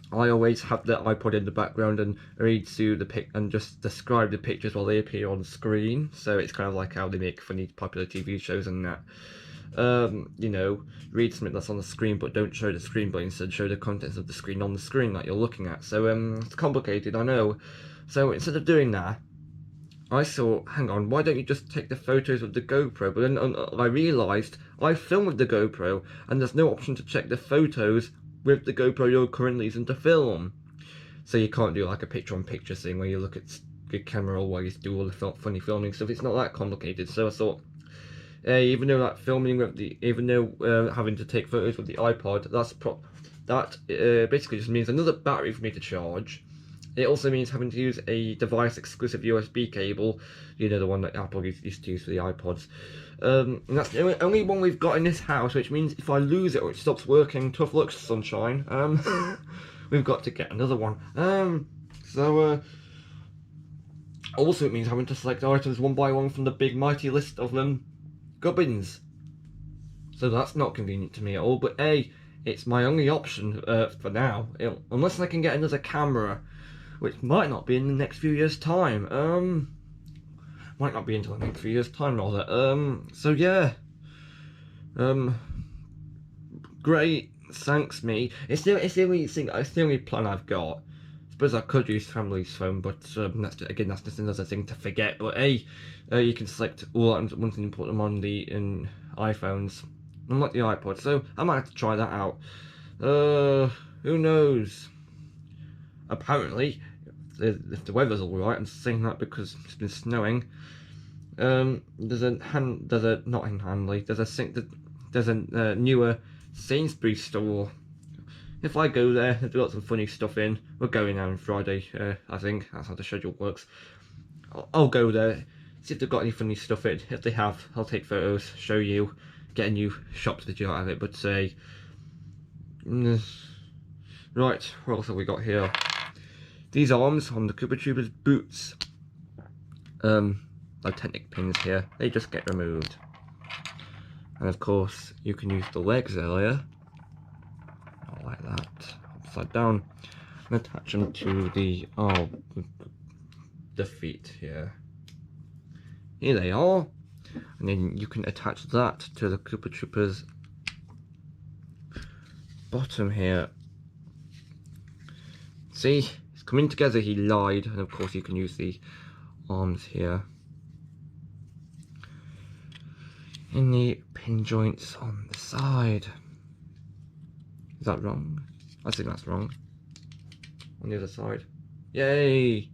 Speaker 1: I always have the iPod in the background and read through the pic and just describe the pictures while they appear on screen. So it's kind of like how they make funny popular TV shows and that. You know, read something that's on the screen but don't show the screen, but instead show the contents of the screen on the screen that you're looking at. So it's complicated, I know. So instead of doing that, I thought, hang on, why don't you just take the photos with the GoPro? But then I realised I film with the GoPro and there's no option to check the photos with the GoPro you're currently using to film. So you can't do like a picture-on-picture thing where you look at the camera while you do all the funny filming stuff. It's not that complicated. So I thought, even though that filming with the, having to take photos with the iPod, that basically just means another battery for me to charge. It also means having to use a device-exclusive USB cable, you know, the one that Apple used to use for the iPods. And that's the only one we've got in this house, which means if I lose it or it stops working, tough luck, sunshine. We've got to get another one. Also it means having to select items one by one from the big mighty list of gubbins. So that's not convenient to me at all, but hey, it's my only option for now, unless I can get another camera, which might not be in the next few years' time. Might not be until the next few years' time, rather. So yeah. Great, thanks me. It's the only thing, it's the only plan I've got. I suppose I could use family's phone, but that's just another thing to forget. But hey, you can select all items at once and put them on the iPhones, unlike the iPod. So I might have to try that out. Who knows? Apparently, if the weather's all right, I'm saying that because it's been snowing. There's a newer Sainsbury's store. If I go there, they've got some funny stuff in. We're going there on Friday, I think. That's how the schedule works. I'll go there, see if they've got any funny stuff in. If they have, I'll take photos, show you, get a new shops video out of it. But say, right, what else have we got here? These arms on the Koopa Troopa's boots. Technic pins here, they just get removed. And of course, you can use the legs earlier, like that, upside down, and attach them to the feet here. Here they are, and then you can attach that to the Koopa Troopa's bottom here. See, it's coming together. He lied, and of course you can use the arms here. In the pin joints on the side. Is that wrong? I think that's wrong. On the other side. Yay!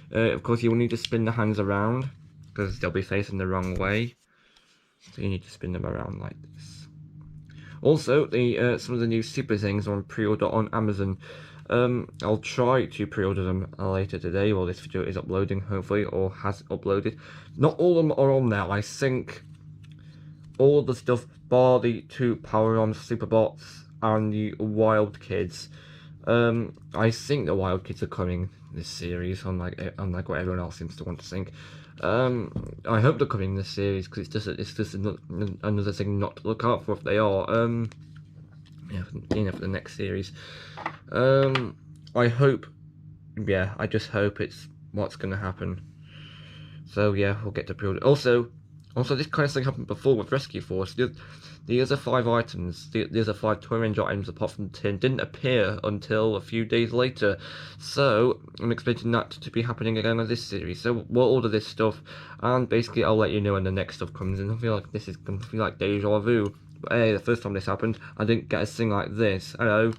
Speaker 1: Of course, you will need to spin the hands around because they'll be facing the wrong way. So you need to spin them around like this. Also, some of the new super things are on pre-order on Amazon. I'll try to pre-order them later today while this video is uploading, hopefully, or has uploaded. Not all of them are on there. I think all the stuff bar the 2 Power-On Superbots and the Wild Kids. I think the Wild Kids are coming this series, unlike what everyone else seems to want to think. I hope they're coming this series because it's just another thing not to look out for if they are. Yeah, for the next series. I hope, yeah, I just hope it's what's going to happen. So yeah, we'll get to pre-order. Also, this kind of thing happened before with Rescue Force. The other 5 items, the other 5 Toy Ranger items apart from the tin, didn't appear until a few days later. So I'm expecting that to be happening again in this series. So we'll order this stuff, and basically I'll let you know when the next stuff comes in. I feel like this is going to feel like deja vu. But hey, the first time this happened, I didn't get a thing like this. Hello.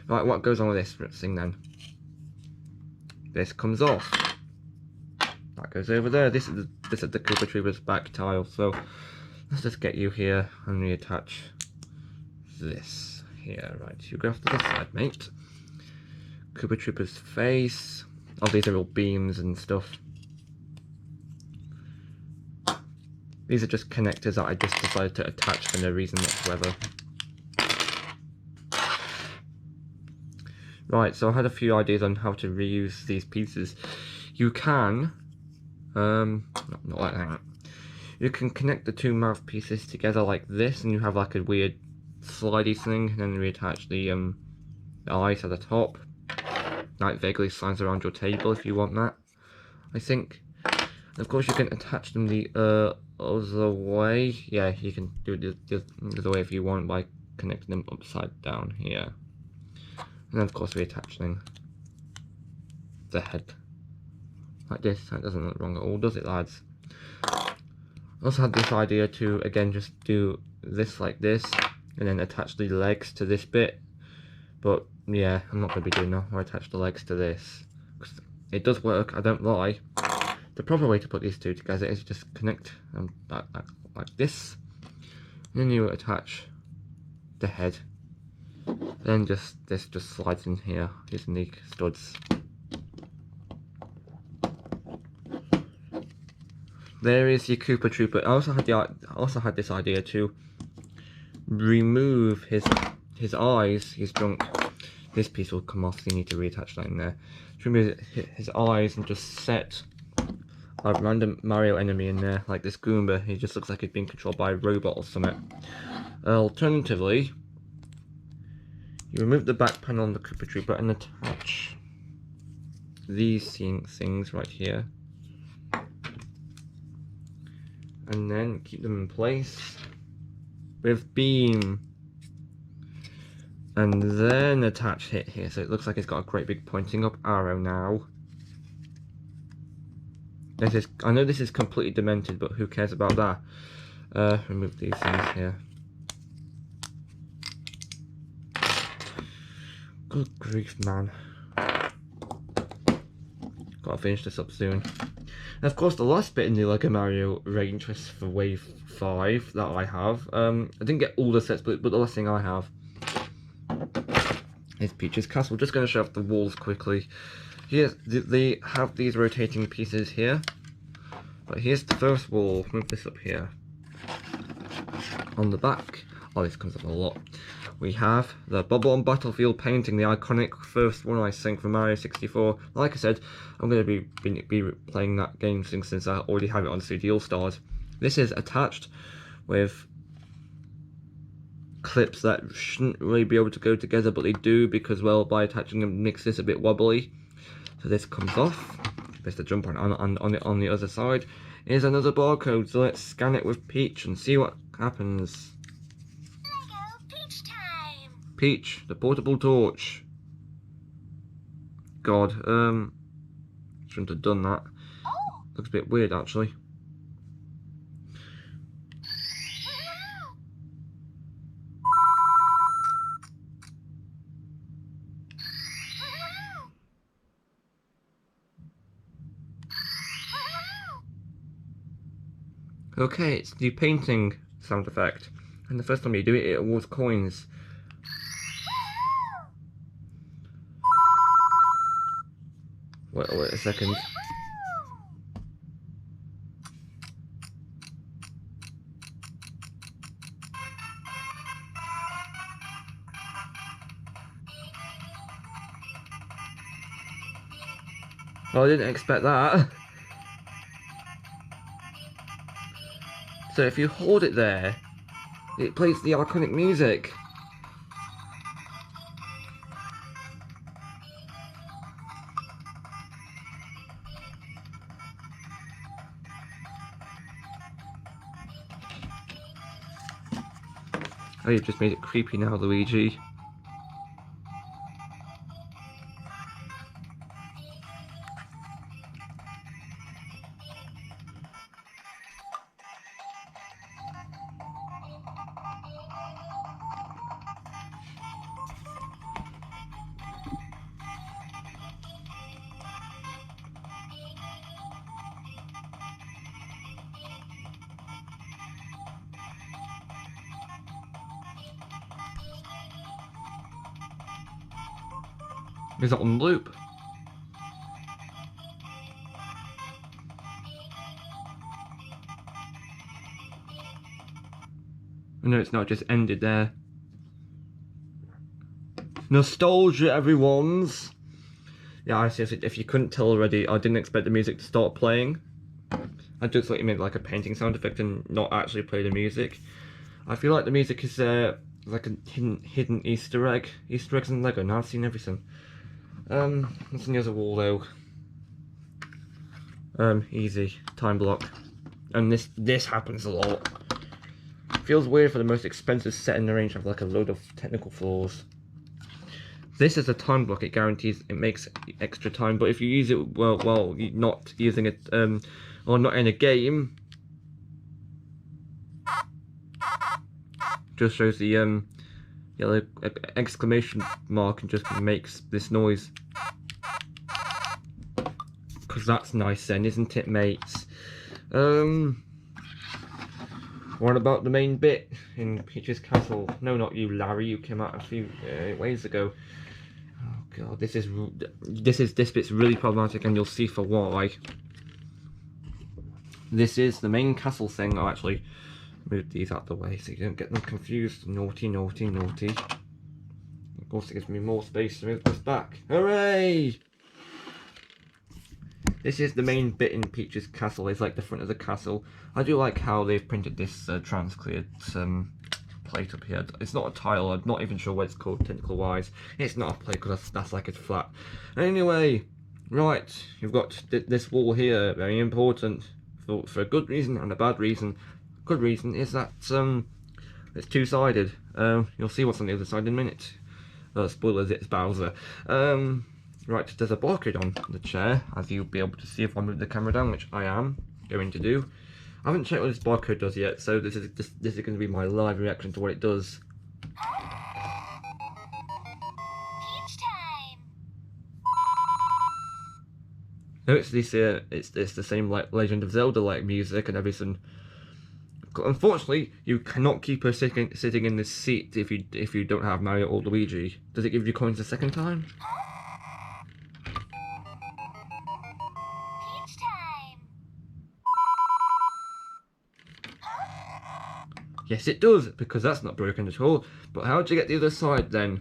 Speaker 1: Right, what goes on with this thing then? This comes off. That goes over there. This is the Koopa Troopa's back tile. So let's just get you here and reattach this here. Right, you go off to this side, mate. Koopa Troopa's face. Oh, these are all beams and stuff. These are just connectors that I just decided to attach for no reason whatsoever. Right, so I had a few ideas on how to reuse these pieces. You can, not like that. You can connect the 2 mouthpieces together like this, and you have like a weird slidey thing, and then reattach the eyes at the top. Like vaguely slides around your table if you want that, I think. And of course you can attach them the other way. Yeah, you can do it the other way if you want by connecting them upside down here. And then of course reattaching the head like this. That doesn't look wrong at all, does it, lads? I also had this idea to again just do this like this and then attach the legs to this bit, but yeah, I'm not going to be doing that. I'll attach the legs to this. It does work, I don't lie. The proper way to put these 2 together is just connect them like this, and then you attach the head. Then this just slides in here using the studs. There is your Koopa Troopa. I also had this idea to remove his eyes, his junk. This piece will come off, so you need to reattach that in there. To remove his eyes and just set a random Mario enemy in there, like this Goomba. He just looks like he's being controlled by a robot or something. Alternatively, you remove the back panel on the Koopa Troopa and attach these things right here. And then keep them in place with beam. And then attach it here, so it looks like it's got a great big pointing up arrow now. I know this is completely demented, but who cares about that? Remove these things here. Good grief, man. Gotta finish this up soon. And of course, the last bit in the LEGO Mario range was for Wave 5 that I have. I didn't get all the sets, but the last thing I have is Peach's Castle. Just going to show off the walls quickly. Here, they have these rotating pieces here. But here's the first wall. Move this up here. On the back, oh, this comes up a lot. We have the Bubble on Battlefield painting, the iconic first one I think from Mario 64. Like I said, I'm going to be playing that game since I already have it on 3D All-Stars. This is attached with clips that shouldn't really be able to go together, but they do because, well, by attaching them makes this a bit wobbly. So this comes off. There's the jump on the other side. Here's another barcode, so let's scan it with Peach and see what happens. Peach, the portable torch. God, shouldn't have done that. Looks a bit weird, actually. Okay, it's the painting sound effect. And the first time you do it, it awards coins. Wait a second. Oh, I didn't expect that. So if you hold it there, it plays the iconic music. Oh, you've just made it creepy now, Luigi. Is that on loop? No, it's not, just ended there. Nostalgia, everyone's. Yeah, I see. If you couldn't tell already, I didn't expect the music to start playing. I just thought you made like a painting sound effect and not actually play the music. I feel like the music is like a hidden Easter egg. Easter eggs in Lego. Now I've seen everything. What's on the other wall though? Easy time block, and this happens a lot. Feels weird for the most expensive set in the range to have like a load of technical flaws. This is a time block. It guarantees it makes extra time, but if you use it while you're not using it, or not in a game, just shows the yellow exclamation mark and just makes this noise. Because that's nice then, isn't it, mates? What about the main bit in Peach's Castle? No, not you, Larry. You came out a few ways ago. Oh god, this bit's really problematic, and you'll see for why. This is the main castle thing. I'll actually move these out the way so you don't get them confused. Naughty, naughty, naughty. Of course, it gives me more space to move this back. Hooray! This is the main bit in Peach's Castle. It's like the front of the castle. I do like how they've printed this trans-cleared plate up here. It's not a tile. I'm not even sure what it's called technical wise. It's not a plate because that's like it's flat. Anyway, right, you've got this wall here. Very important for a good reason and a bad reason. Good reason is that it's two-sided. You'll see what's on the other side in a minute. Spoilers, it's Bowser. Right, there's a barcode on the chair, as you'll be able to see if I move the camera down, which I am going to do. I haven't checked what this barcode does yet, so this is going to be my live reaction to what it does.
Speaker 2: Peach time.
Speaker 1: No, it's this. It's the same like Legend of Zelda like music and everything. Unfortunately, you cannot keep her sitting in this seat if you don't have Mario or Luigi. Does it give you coins a second time?
Speaker 2: Peach time.
Speaker 1: Yes, it does, because that's not broken at all. But how do you get the other side then?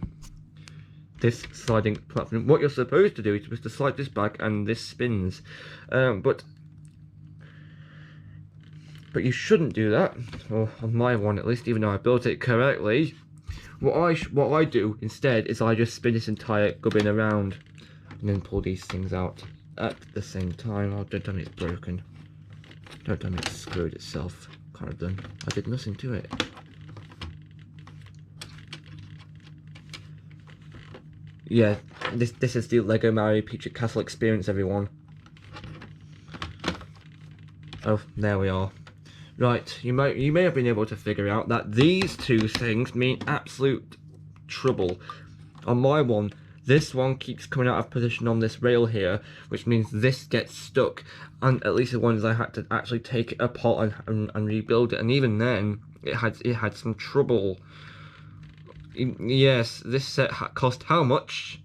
Speaker 1: This sliding platform. What you're supposed to do is to slide this back and this spins. But you shouldn't do that, or on my one at least, even though I built it correctly. What I do instead is I just spin this entire gubbin around and then pull these things out at the same time. Oh, don't tell me it's broken. Don't tell me it's screwed itself. Kind of done. I did nothing to it. Yeah, this is the Lego Mario Peach Castle experience, everyone. Oh, there we are. Right, you may have been able to figure out that these two things mean absolute trouble. On my one, this one keeps coming out of position on this rail here, which means this gets stuck. And at least the ones I had to actually take it apart and rebuild it, and even then, it had some trouble. Yes, this set cost how much?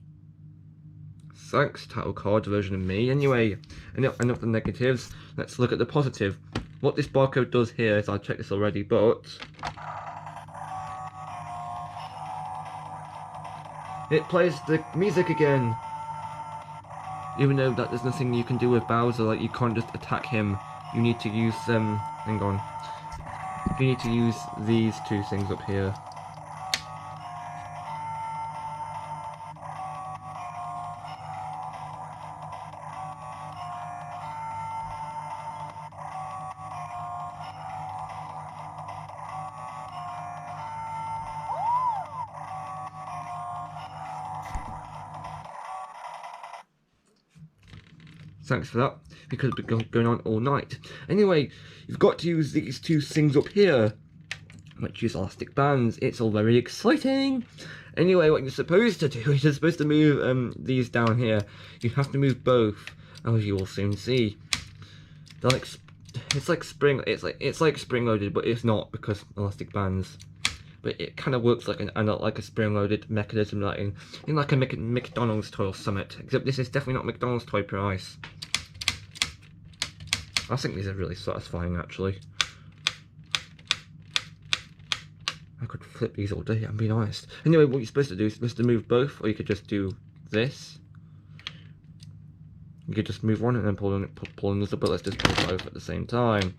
Speaker 1: Thanks, title card version of me. Anyway, enough of the negatives. Let's look at the positive. What this barcode does here is, I checked this already, but it plays the music again. Even though that there's nothing you can do with Bowser, like you can't just attack him. You need to use hang on. You need to use these two things up here. Thanks for that. We could have been going on all night. Anyway, you've got to use these two things up here, which use elastic bands. It's all very exciting. Anyway, what you're supposed to do is you're supposed to move these down here. You have to move both, as you will soon see. They're like, it's like spring spring-loaded, but it's not because elastic bands. But it kind of works like a spring-loaded mechanism, like in like a McDonald's toy or something. Except this is definitely not McDonald's toy price. I think these are really satisfying, actually. I could flip these all day, I'm being honest. Anyway, what you're supposed to do is supposed to move both, or you could just do this. You could just move one and then pull another, but let's just pull both at the same time.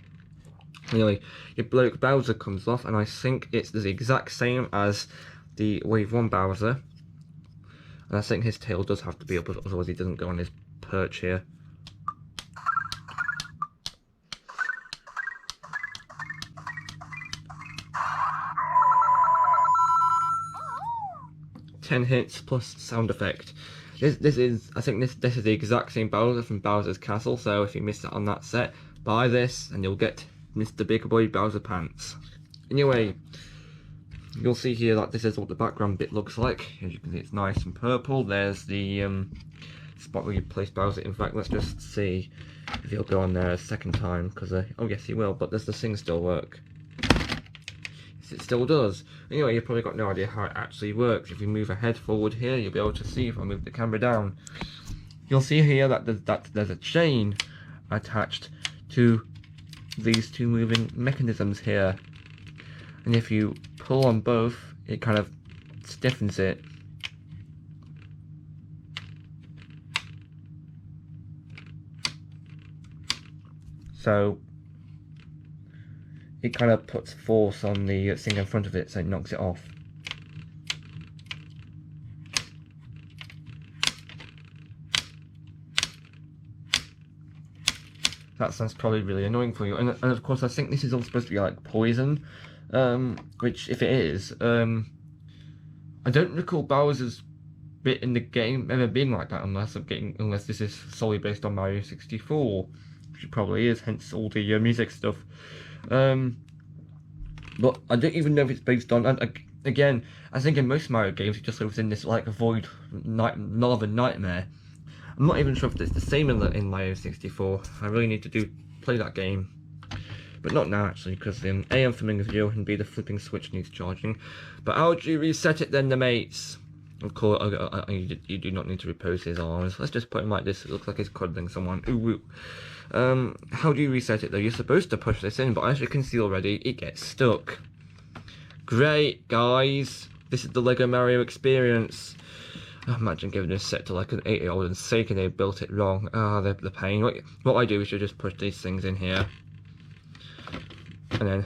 Speaker 1: Anyway, your bloke Bowser comes off, and I think it's the exact same as the Wave 1 Bowser. And I think his tail does have to be up, otherwise he doesn't go on his perch here. Ten hits plus sound effect. I think this is the exact same Bowser from Bowser's Castle, so if you missed it on that set, buy this and you'll get Mr. Big Boy Bowser Pants. Anyway, you'll see here that this is what the background bit looks like. As you can see, it's nice and purple. There's the spot where you place Bowser. In fact, let's just see if he'll go on there a second time, because oh yes he will, but does the thing still work? Yes, it still does. Anyway, you've probably got no idea how it actually works. If you move a head forward here, you'll be able to see. If I move the camera down, you'll see here that there's a chain attached to these two moving mechanisms here, and if you pull on both, it kind of stiffens it. So it kind of puts force on the thing in front of it, so it knocks it off. That's probably really annoying for you. And of course, I think this is all supposed to be like poison, which if it is, I don't recall Bowser's bit in the game ever being like that, unless this is solely based on Mario 64, which it probably is, hence all the music stuff. But I don't even know if it's based on. And again, I think in most Mario games it just lives in this like a void lava nightmare. I'm not even sure if it's the same in Mario 64. I really need to play that game, but not now actually, because A, I'm filming a video, and B, the flipping switch needs charging. But how do you reset it then, the mates? Of course, you do not need to repose his arms. Let's just put him like this. It looks like he's cuddling someone. Ooh, ooh. How do you reset it though? You're supposed to push this in, but as you can see already, it gets stuck. Great, guys. This is the Lego Mario experience. Imagine giving this set to like an 8-year-old and saying they built it wrong. Ah, the pain. What I do is you just push these things in here, and then,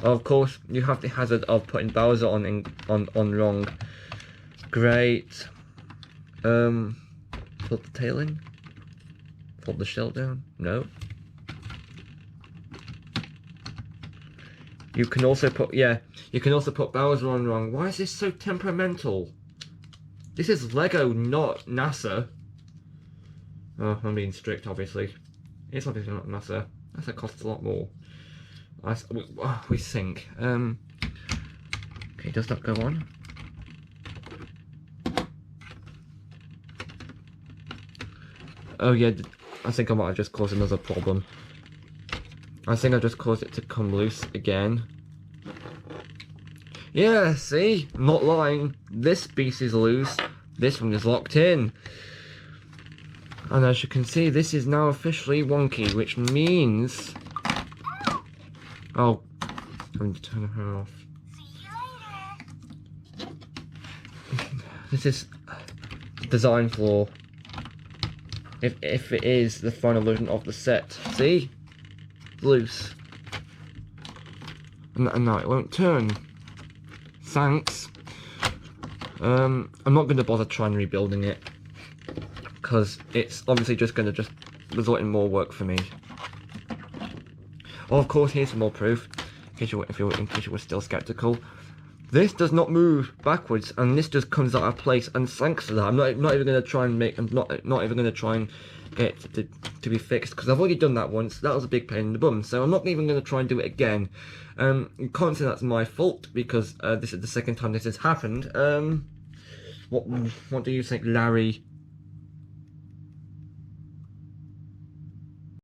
Speaker 1: of course, you have the hazard of putting Bowser on wrong. Great. Put the tail in. Put the shell down. No. You can also put, you can also put Bowser on wrong. Why is this so temperamental? This is Lego, not NASA. Oh, I'm being strict, obviously. It's obviously not NASA. NASA costs a lot more. We sink. Okay, does that go on? Oh yeah, I think I might have just caused another problem. I think I just caused it to come loose again. Yeah, see? I'm not lying. This piece is loose. this one is locked in. And as you can see, this is now officially wonky, which means... Oh, I'm going to turn her off.
Speaker 2: See you later.
Speaker 1: This is the design flaw. If it is the final version of the set. See? Loose. And now it won't turn. Thanks. I'm not going to bother trying rebuilding it, because it's obviously just going to result in more work for me. Oh, of course, here's some more proof, in case you were still skeptical. This does not move backwards, and this just comes out of place. And thanks to that, I'm not even going to try and make. I'm not even going to try and get it to be fixed, because I've already done that once. That was a big pain in the bum. So I'm not even going to try and do it again. You can't say that's my fault, because this is the second time this has happened. What do you think, Larry?